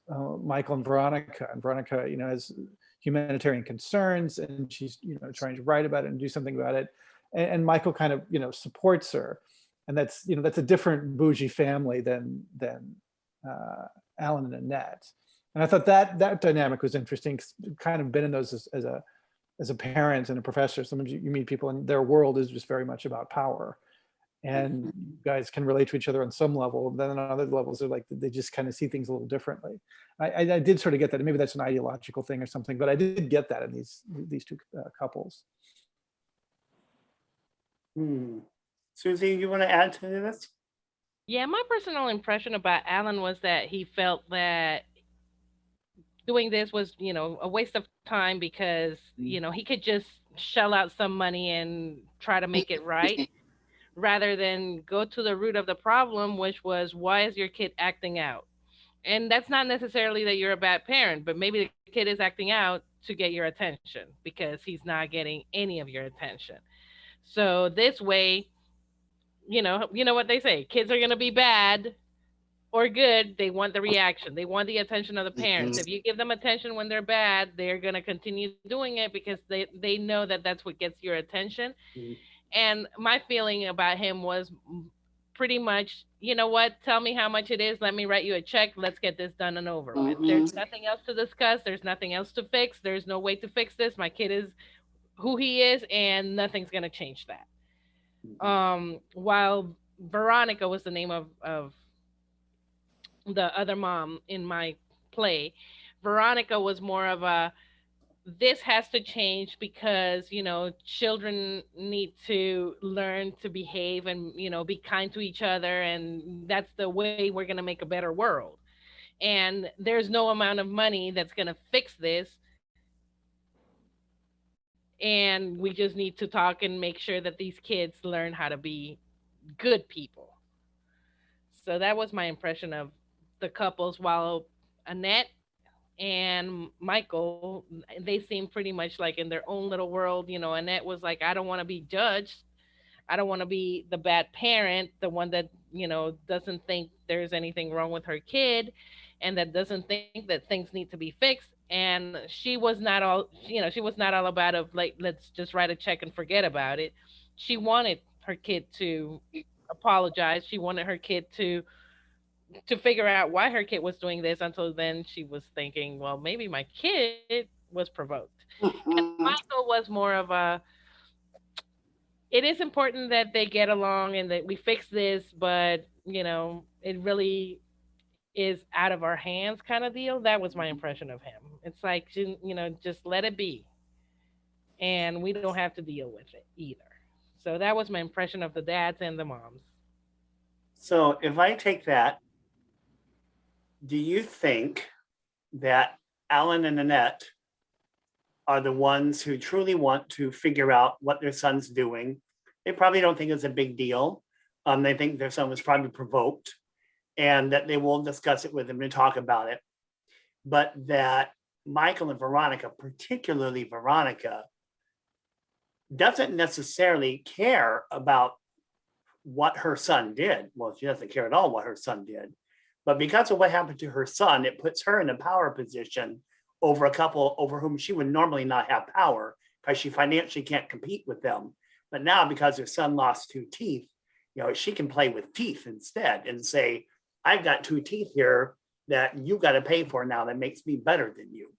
Michael and Veronica. And Veronica, has humanitarian concerns, and she's, trying to write about it and do something about it. And Michael kind of, supports her. And that's, that's a different bougie family than Alan and Annette. And I thought that dynamic was interesting. Kind of been in those as a parent and a professor. Sometimes you meet people and their world is just very much about power. and you guys can relate to each other on some level. And then on other levels, they're like, they just kind of see things a little differently. I did sort of get that. Maybe that's an ideological thing or something, but I did get that in these two couples. Susie, you want to add to this? Yeah, my personal impression about Alan was that he felt that doing this was, a waste of time because, he could just shell out some money and try to make it right rather than go to the root of the problem, which was, why is your kid acting out? And that's not necessarily that you're a bad parent, but maybe the kid is acting out to get your attention because he's not getting any of your attention. So this way, you know what they say, kids are going to be bad or good. They want the reaction. They want the attention of the parents. If you give them attention when they're bad, they're going to continue doing it because they know that that's what gets your attention. And my feeling about him was pretty much, you know what, tell me how much it is. Let me write you a check. Let's get this done and over with. There's nothing else to discuss. There's nothing else to fix. There's no way to fix this. My kid is who he is, and nothing's going to change that. While Veronica was the name of the other mom in my play, Veronica was more of a, this has to change because children need to learn to behave and be kind to each other, and that's the way we're going to make a better world. And there's no amount of money that's going to fix this, and we just need to talk and make sure that these kids learn how to be good people. So that was my impression of the couples, while Annette and Michael, they seem pretty much like in their own little world. Annette was like, I don't want to be judged. I don't want to be the bad parent, the one that, doesn't think there's anything wrong with her kid and that doesn't think that things need to be fixed. And she was not all about of like, let's just write a check and forget about it. She wanted her kid to apologize. She wanted her kid to figure out why her kid was doing this. Until then, she was thinking, well, maybe my kid was provoked. And Michael was more of a, it is important that they get along and that we fix this, but it really is out of our hands kind of deal. That was my impression of him. It's like, just let it be, and we don't have to deal with it either. So that was my impression of the dads and the moms. So if I take that, do you think that Alan and Annette are the ones who truly want to figure out what their son's doing? They probably don't think it's a big deal. They think their son was probably provoked and that they will discuss it with him and talk about it. But that Michael and Veronica, particularly Veronica, doesn't necessarily care about what her son did. Well, she doesn't care at all what her son did. But because of what happened to her son, it puts her in a power position over a couple over whom she would normally not have power because she financially can't compete with them. But now, because her son lost 2 teeth, she can play with teeth instead and say, I've got 2 teeth here that you got to pay for now that makes me better than you.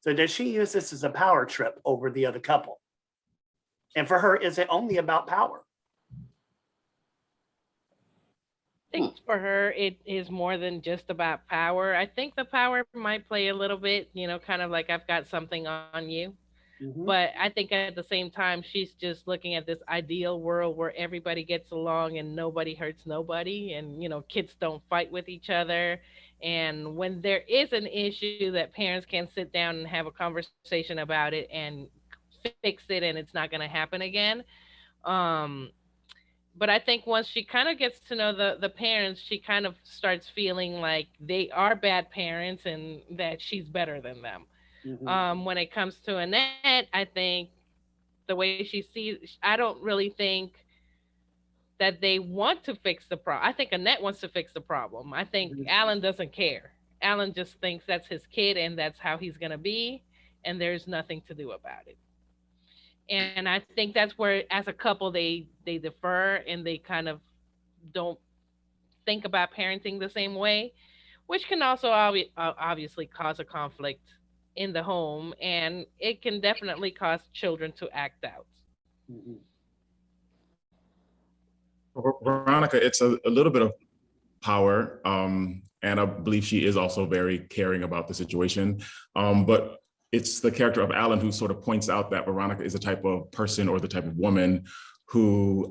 So does she use this as a power trip over the other couple? And for her, is it only about power? I think for her, it is more than just about power. I think the power might play a little bit, kind of like I've got something on you. But I think at the same time, she's just looking at this ideal world where everybody gets along and nobody hurts nobody. And, kids don't fight with each other. And when there is an issue, that parents can sit down and have a conversation about it and fix it, and it's not going to happen again. Um, but I think once she kind of gets to know the parents, she kind of starts feeling like they are bad parents and that she's better than them. When it comes to Annette, I think the way she sees, I don't really think that they want to fix the problem. I think Annette wants to fix the problem. I think Alan doesn't care. Alan just thinks that's his kid and that's how he's going to be, and there's nothing to do about it. And I think that's where, as a couple, they differ and they kind of don't think about parenting the same way, which can also obviously cause a conflict in the home, and it can definitely cause children to act out. Veronica, it's a little bit of power. And I believe she is also very caring about the situation. But it's the character of Alan who sort of points out that Veronica is the type of person or the type of woman who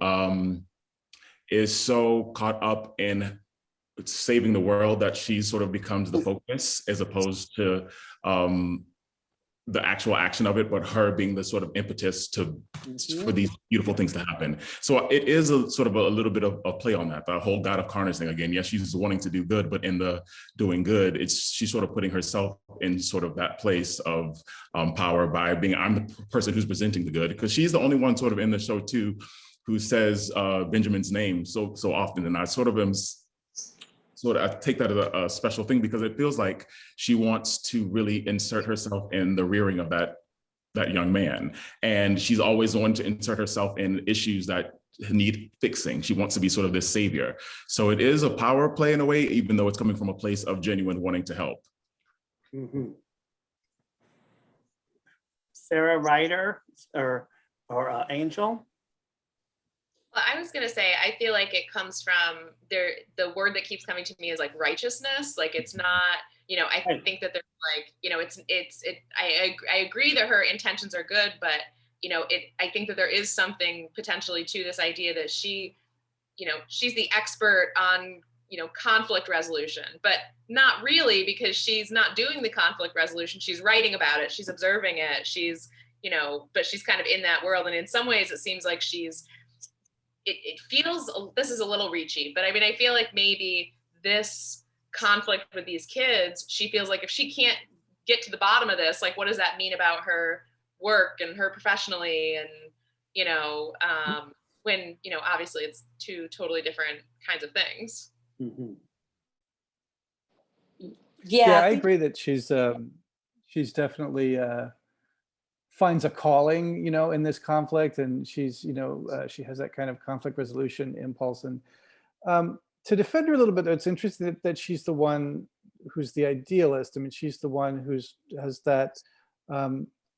is so caught up in saving the world that she sort of becomes the focus as opposed to the actual action of it, but her being the sort of impetus for these beautiful things to happen. So it is a sort of a little bit of a play on that, the whole God of Carnage thing again. Yes, she's wanting to do good, but in the doing good, she's sort of putting herself in sort of that place of power by being, I'm the person who's presenting the good, because she's the only one sort of in the show too, who says Benjamin's name so often. And I sort of am, I take that as a special thing because it feels like she wants to really insert herself in the rearing of that young man. And she's always wanting to insert herself in issues that need fixing. She wants to be sort of this savior. So it is a power play in a way, even though it's coming from a place of genuine wanting to help. Sarah, Ryder, or Angel? Well, I was gonna say, I feel like it comes from the word that keeps coming to me is like righteousness. Like it's not, I think that there's like, I agree that her intentions are good, but I think that there is something potentially to this idea that she's the expert on, conflict resolution, but not really, because she's not doing the conflict resolution. She's writing about it. She's observing it. She's, but she's kind of in that world. And in some ways it seems like it feels, this is a little reachy, but I mean, I feel like maybe this conflict with these kids, she feels like if she can't get to the bottom of this, like, what does that mean about her work and her professionally? And, when, obviously it's two totally different kinds of things. Yeah, I agree that she's definitely finds a calling, in this conflict, and she's, she has that kind of conflict resolution impulse. And to defend her a little bit, it's interesting that she's the one who's the idealist. I mean, she's the one has that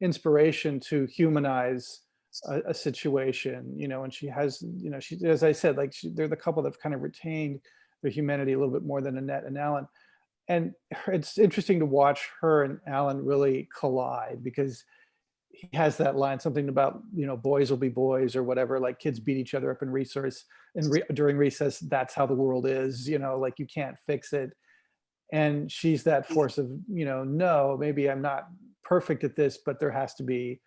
inspiration to humanize a situation, and she has, she, as I said, like they're the couple that have kind of retained their humanity a little bit more than Annette and Alan. And it's interesting to watch her and Alan really collide, because he has that line, something about, boys will be boys or whatever, like kids beat each other up in recess and during recess, that's how the world is, like you can't fix it. And she's that force of, no, maybe I'm not perfect at this, but there has to be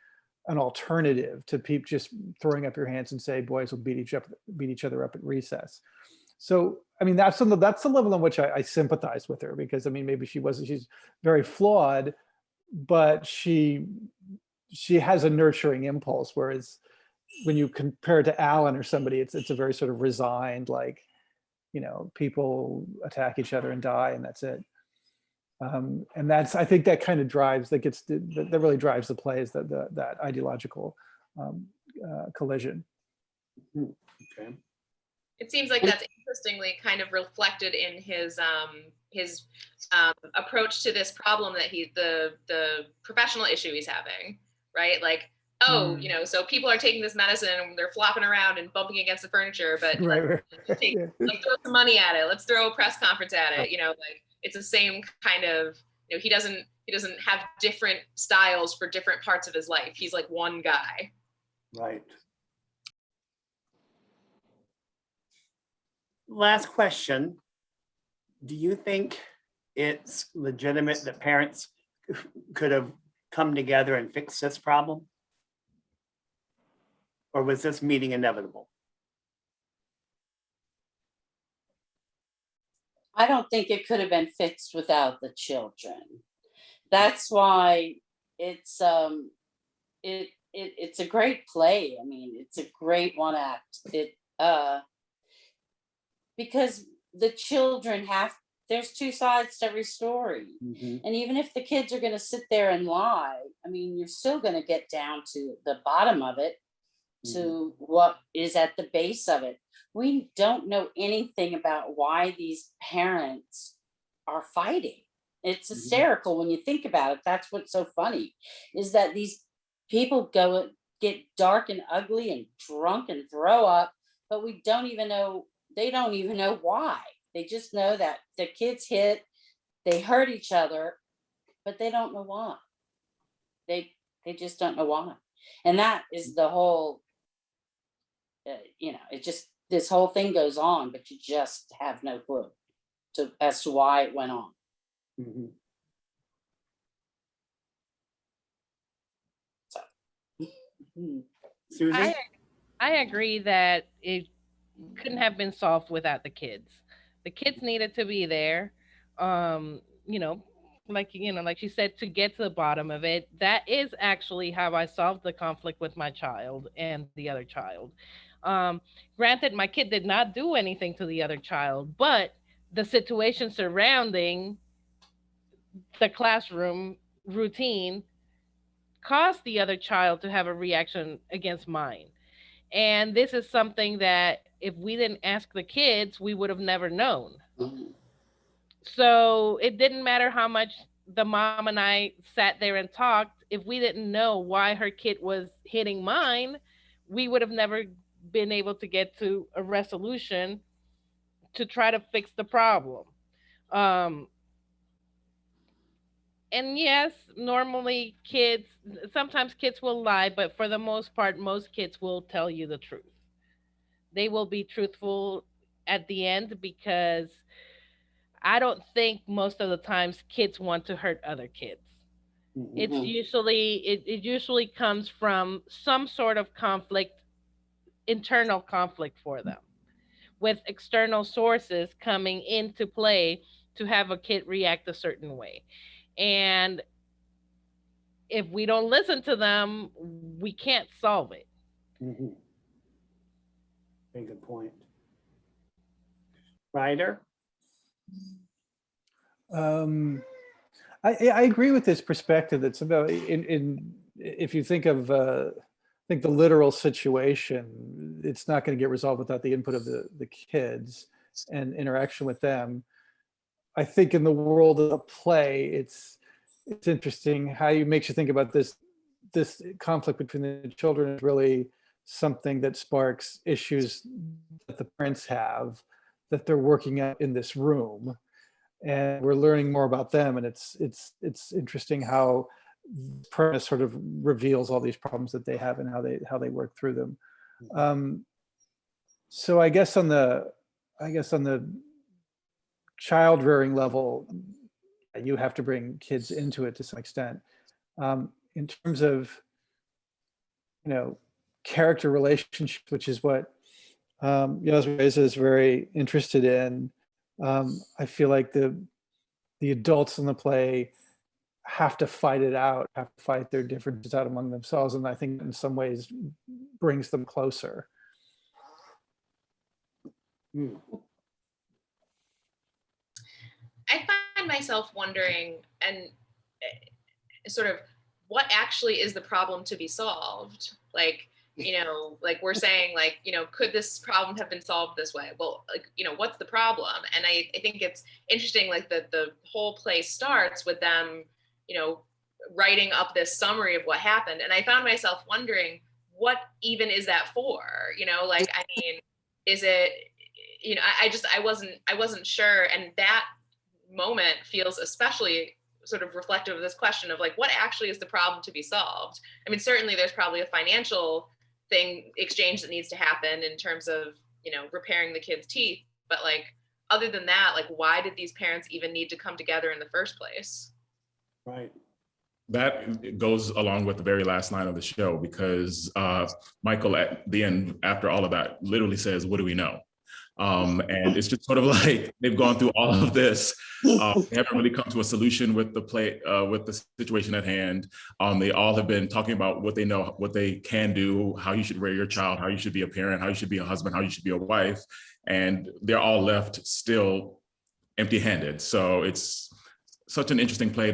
an alternative to people just throwing up your hands and say boys will beat each other up at recess. So, I mean, that's the level on which I sympathize with her, because I mean, maybe she's very flawed, but she has a nurturing impulse, whereas when you compare it to Alan or somebody, it's a very sort of resigned, like, people attack each other and die, and that's it. And I think that kind of drives, that really drives the play, is that ideological collision. Okay. It seems like that's interestingly kind of reflected in his approach to this problem that the professional issue he's having, right? Like, so people are taking this medicine and they're flopping around and bumping against the furniture, but let's throw some money at it. Let's throw a press conference at it. Like it's the same kind of, he doesn't have different styles for different parts of his life. He's like one guy. Right. Last question. Do you think it's legitimate that parents could have come together and fixed this problem? Or was this meeting inevitable? I don't think it could have been fixed without the children. That's why it's a great play. I mean, it's a great one act. Because the children there's two sides to every story. And even if the kids are going to sit there and lie, I mean, you're still going to get down to the bottom of it, to what is at the base of it. We don't know anything about why these parents are fighting. It's hysterical when you think about it. That's what's so funny, is that these people get dark and ugly and drunk and throw up but we don't even know, they don't even know why. They just know that the kids hit, they hurt each other, but they don't know why. They just don't know why. And that is the whole, it just, this whole thing goes on, but you just have no clue as to why it went on. Mhm. Susie? I agree that it couldn't have been solved without the kids. The kids needed to be there. You know, like she said, to get to the bottom of it. That is actually how I solved the conflict with my child and the other child. Um, Granted, my kid did not do anything to the other child, but the situation surrounding the classroom routine caused the other child to have a reaction against mine. And this is something that if we didn't ask the kids, we would have never known. Mhm. So it didn't matter how much the mom and I sat there and talked. If we didn't know why her kid was hitting mine, we would have never been able to get to a resolution to try to fix the problem. Um, and yes, normally sometimes kids will lie, but for the most part, most kids will tell you the truth. They will be truthful at the end because I don't think most of the times kids want to hurt other kids. Mhm. It's Mhm. usually it usually comes from some sort of conflict, internal conflict for them, with external sources coming into play to have a kid react a certain way. And if we don't listen to them, we can't solve it. Mhm. Very good point. Ryder? I agree with this perspective. That's about in if you think of think the literal situation, it's not going to get resolved without the input of the kids and interaction with them. I think in the world of the play, it's interesting how you makes you think about this conflict between the children is really something that sparks issues that the parents have that they're working out in this room, and we're learning more about them, and it's interesting how the premise sort of reveals all these problems that they have and how they work through them. So I guess on the child rearing level, you have to bring kids into it to some extent. In terms of character relationships, which is what Yasreza is very interested in. I feel like the adults in the play have to fight it out, have to fight their differences out among themselves, and I think in some ways brings them closer. Mm. I find myself wondering, and sort of, what actually is the problem to be solved? Like, like we're saying, like, could this problem have been solved this way? Well, like, what's the problem? And I think it's interesting, like the whole play starts with them, writing up this summary of what happened. And I found myself wondering, what even is that for? Like, I mean, is it, I wasn't sure. And that moment feels especially sort of reflective of this question of like, what actually is the problem to be solved? I mean, certainly there's probably a financial exchange that needs to happen in terms of, repairing the kids' teeth. But like, other than that, like, why did these parents even need to come together in the first place? Right. That goes along with the very last line of the show, because Michael at the end, after all of that, literally says, "What do we know?" And it's just sort of like they've gone through all of this. They haven't really come to a solution with with the situation at hand. They all have been talking about what they know, what they can do, how you should rear your child, how you should be a parent, how you should be a husband, how you should be a wife. And they're all left still empty-handed. So it's such an interesting play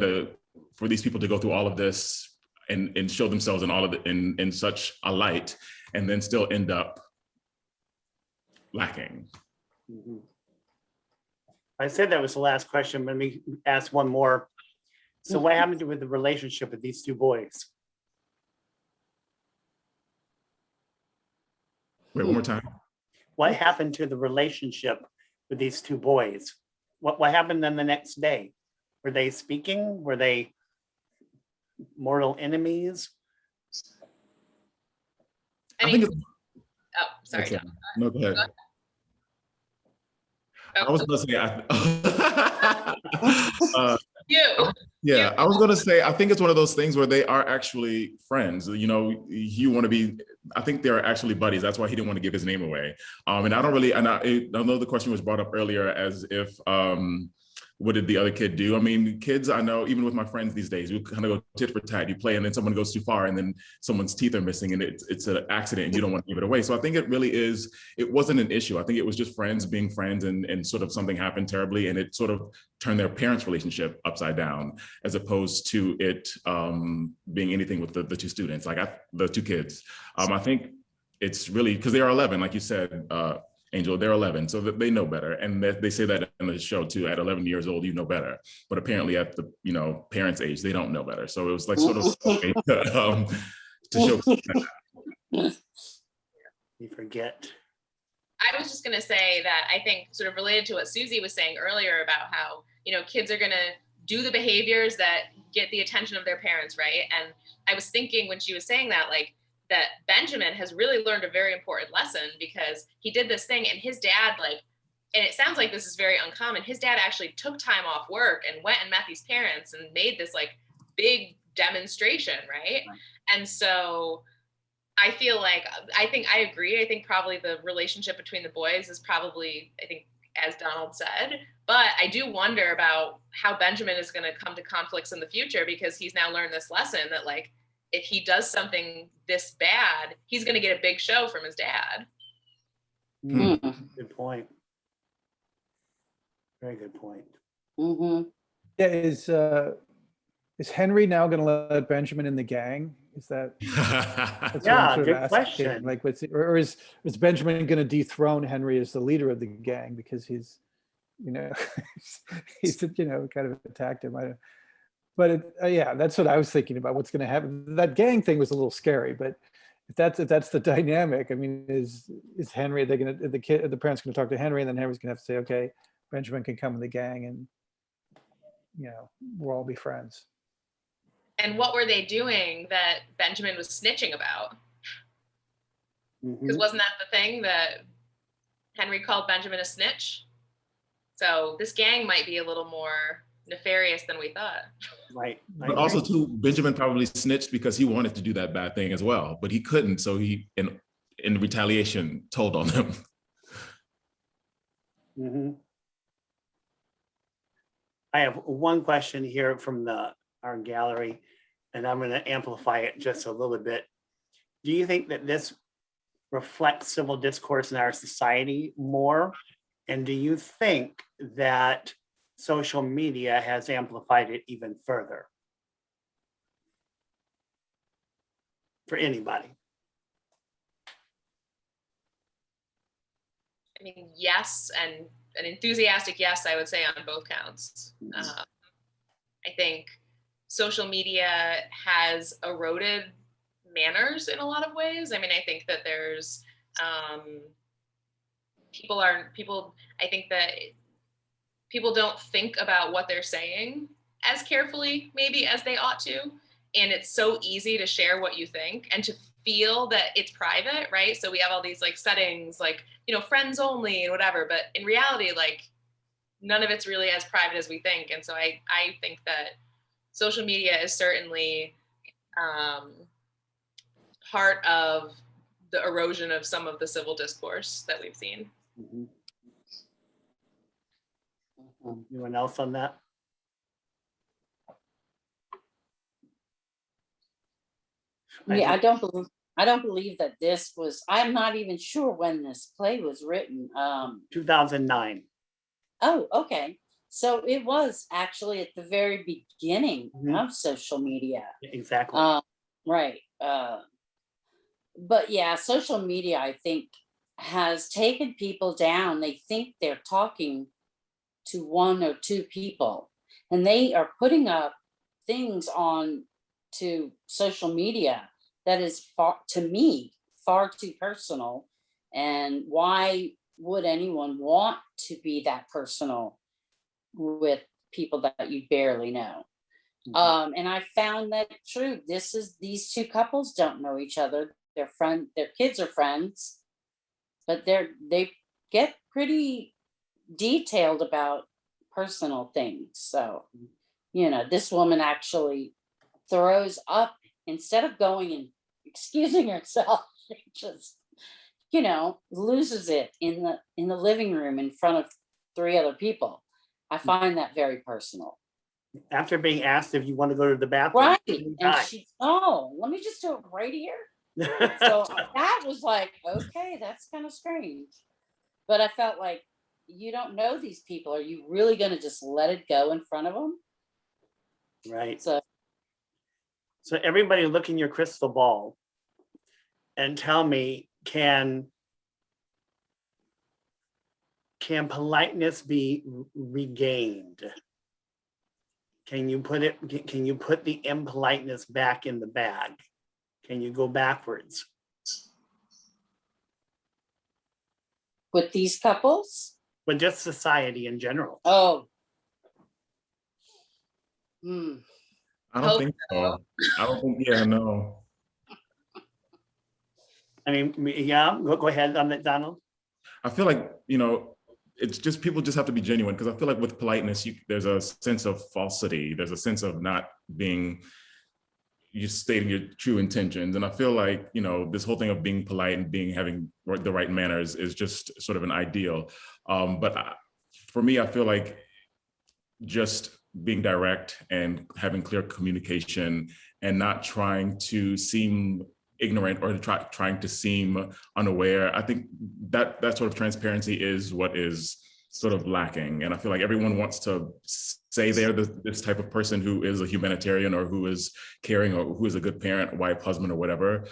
for these people to go through all of this and show themselves in all of in such a light, and then still end up lacking. Mm-hmm. I said that was the last question, but let me ask one more. So what happened with the relationship with these two boys? Wait, one more time. what happened to the relationship with these two boys? What happened then the next day? Were they speaking? Were they mortal enemies? I think it's, oh, sorry, okay. John. No, go ahead. Go ahead. I was gonna say, You. yeah, I was gonna say, I think it's one of those things where they are actually friends. You know, you want to be. I think they're actually buddies. That's why he didn't want to give his name away. And I don't really. And I know the question was brought up earlier as if, what did the other kid do? I mean, kids, I know, even with my friends these days, we kind of go tit for tat. You play, and then someone goes too far, and then someone's teeth are missing, and it's an accident, and you don't want to give it away. So I think it really is. It wasn't an issue. I think it was just friends being friends, and sort of something happened terribly, and it sort of turned their parents' relationship upside down, as opposed to it being anything with the two students, like the two kids. I think it's really because they are 11, like you said. Angel, they're 11, so that they know better, and they say that in the show too. At 11 years old, you know better, but apparently at the parents' age, they don't know better. So it was like sort of to show. You forget. I was just going to say that I think sort of related to what Susie was saying earlier about how, kids are going to do the behaviors that get the attention of their parents, right? And I was thinking when she was saying that, like, that Benjamin has really learned a very important lesson because he did this thing and his dad, and it sounds like this is very uncommon. His dad actually took time off work and went and met these parents and made this big demonstration, right? And so I feel like, I agree. I think probably the relationship between the boys is probably, as Donald said, but I do wonder about how Benjamin is going to come to conflicts in the future because he's now learned this lesson that if he does something this bad, he's going to get a big show from his dad. Good point. Very good point. Mm-hmm. Yeah, is Henry now going to let Benjamin in the gang? Is that? That's Yeah, what I'm good asking. question. Like, or is Benjamin going to dethrone Henry as the leader of the gang because he's he's kind of attacked him? But yeah, that's what I was thinking about. What's going to happen? That gang thing was a little scary, but if that's the dynamic, I mean, is Henry? They're going to the parents going to talk to Henry, and then Henry's going to have to say, okay, Benjamin can come in the gang, and we'll all be friends. And what were they doing that Benjamin was snitching about? Because wasn't that the thing that Henry called Benjamin a snitch? So this gang might be a little more nefarious than we thought. Right. But also too, Benjamin probably snitched because he wanted to do that bad thing as well, but he couldn't. So he, in retaliation, told on them. I have one question here from our gallery, and I'm going to amplify it just a little bit. Do you think that this reflects civil discourse in our society more? And do you think that social media has amplified it even further for anybody? I mean, yes, and an enthusiastic yes, I would say on both counts. I think social media has eroded manners in a lot of ways. I mean, I think that there's I think that people don't think about what they're saying as carefully maybe as they ought to. And it's so easy to share what you think and to feel that it's private, right? So we have all these settings, friends only and whatever, but in reality, none of it's really as private as we think. And so I think that social media is certainly part of the erosion of some of the civil discourse that we've seen. Anyone else on that? Yeah, I don't believe that this was, I'm not even sure when this play was written. 2009. Oh, okay. So it was actually at the very beginning of social media. Exactly. Right. But yeah, social media, I think, has taken people down. They think they're talking to one or two people, and they are putting up things on to social media that is far too personal And why would anyone want to be that personal with people that you barely know? And I found that true. These two couples don't know each other. Their kids are friends, but they get pretty detailed about personal things. So, this woman actually throws up instead of going and excusing herself. She just, loses it in the living room in front of 3 other people. I find that very personal. After being asked if you want to go to the bathroom. Right. And let me just do it right here. So that was like, okay, that's kind of strange. But I felt like, you don't know these people. Are you really going to just let it go in front of them? Right. So everybody look in your crystal ball and tell me, can politeness be regained? Can you put the impoliteness back in the bag? Can you go backwards? with these couples? With just society in general. Oh. I don't think so. I don't think, yeah, no. I mean, yeah, go ahead on that, Donald. I feel like, it's just, people just have to be genuine, because I feel like with politeness, there's a sense of falsity. There's a sense of not being, you stating your true intentions. And I feel like, this whole thing of being polite and having the right manners is just sort of an ideal. For me, I feel like just being direct and having clear communication and not trying to seem ignorant or trying to seem unaware. I think that sort of transparency is what is sort of lacking. And I feel like everyone wants to say they're this type of person who is a humanitarian or who is caring or who is a good parent, wife, husband, or whatever,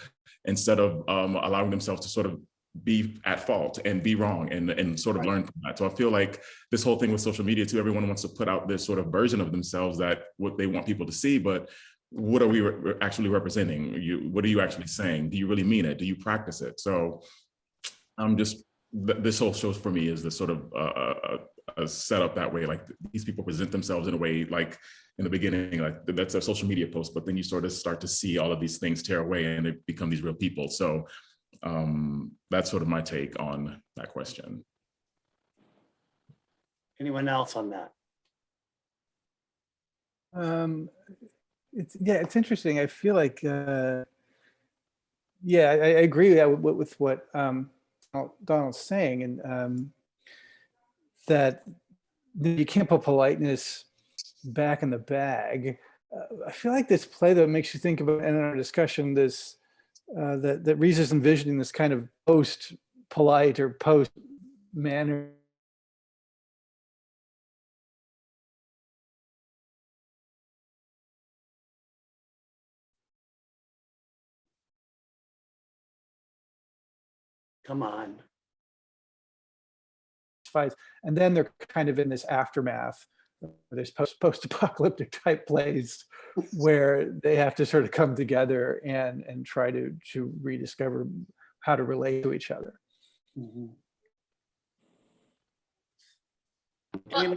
instead of allowing themselves to sort of be at fault and be wrong and sort of learn from that. So I feel like this whole thing with social media too, everyone wants to put out this sort of version of themselves that what they want people to see, but what are we actually representing? What are you actually saying? Do you really mean it? Do you practice it? So this whole show for me is this sort of a setup that way. Like these people present themselves in a way, like in the beginning, like that's a social media post, but then you sort of start to see all of these things tear away and they become these real people. So that's sort of my take on that question. Anyone else on that? It's interesting. I feel like, I agree with what Donald's saying, and that you can't put politeness back in the bag. I feel like this play though makes you think about, in our discussion, this that Reese is envisioning this kind of post-polite or post-manner. Come on. And then they're kind of in this aftermath. There's post-apocalyptic type plays where they have to sort of come together and try to rediscover how to relate to each other. Mm-hmm. Well,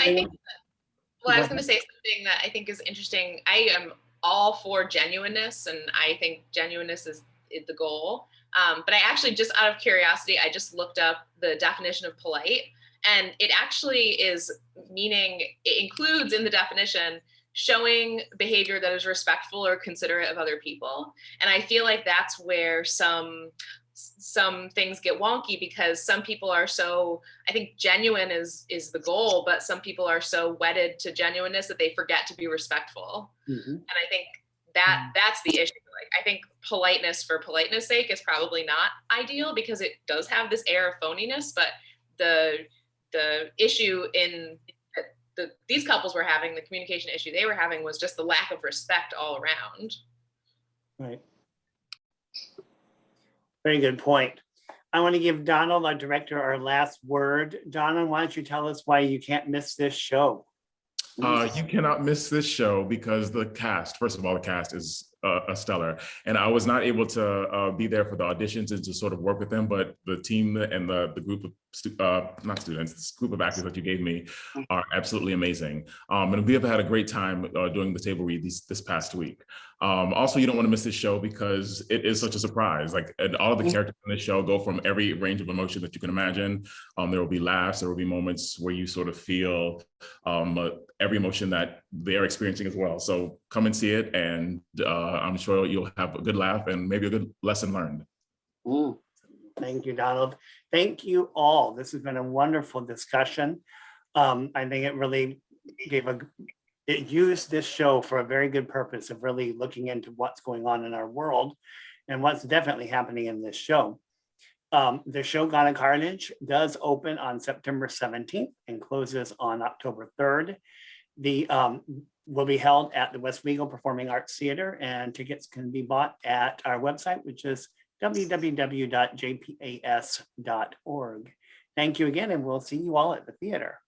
I was going to say something that I think is interesting. I am all for genuineness, and I think genuineness is the goal. But I actually, just out of curiosity, I just looked up the definition of polite, and it actually is it includes in the definition showing behavior that is respectful or considerate of other people. And I feel like that's where some things get wonky, because some people are so, I think genuine is the goal, but some people are so wedded to genuineness that they forget to be respectful. Mm-hmm. And I think that's the issue. Like, I think politeness for politeness sake is probably not ideal, because it does have this air of phoniness, but the issue in these couples were having, the communication issue they were having, was just the lack of respect all around. Right. Very good point. I want to give Donald, our director, our last word. Donald, why don't you tell us why you can't miss this show? You cannot miss this show because the cast, first of all, the cast is a stellar. And I was not able to be there for the auditions and to sort of work with them, but the team and the group of, not students, this group of actors that you gave me are absolutely amazing. And we have had a great time doing the table read this past week. Also, you don't want to miss this show because it is such a surprise. Like, and all of the characters in this show go from every range of emotion that you can imagine. There will be laughs, there will be moments where you sort of feel every emotion that they're experiencing as well. So come and see it, and I'm sure you'll have a good laugh and maybe a good lesson learned. Thank you, Donald. Thank you all. This has been a wonderful discussion. I think it really it used this show for a very good purpose of really looking into what's going on in our world and what's definitely happening in this show. The show Gone Carnage does open on September 17th and closes on October 3rd. The will be held at the Westwego Performing Arts Theater, and tickets can be bought at our website, which is www.jpas.org. Thank you again, and we'll see you all at the theater.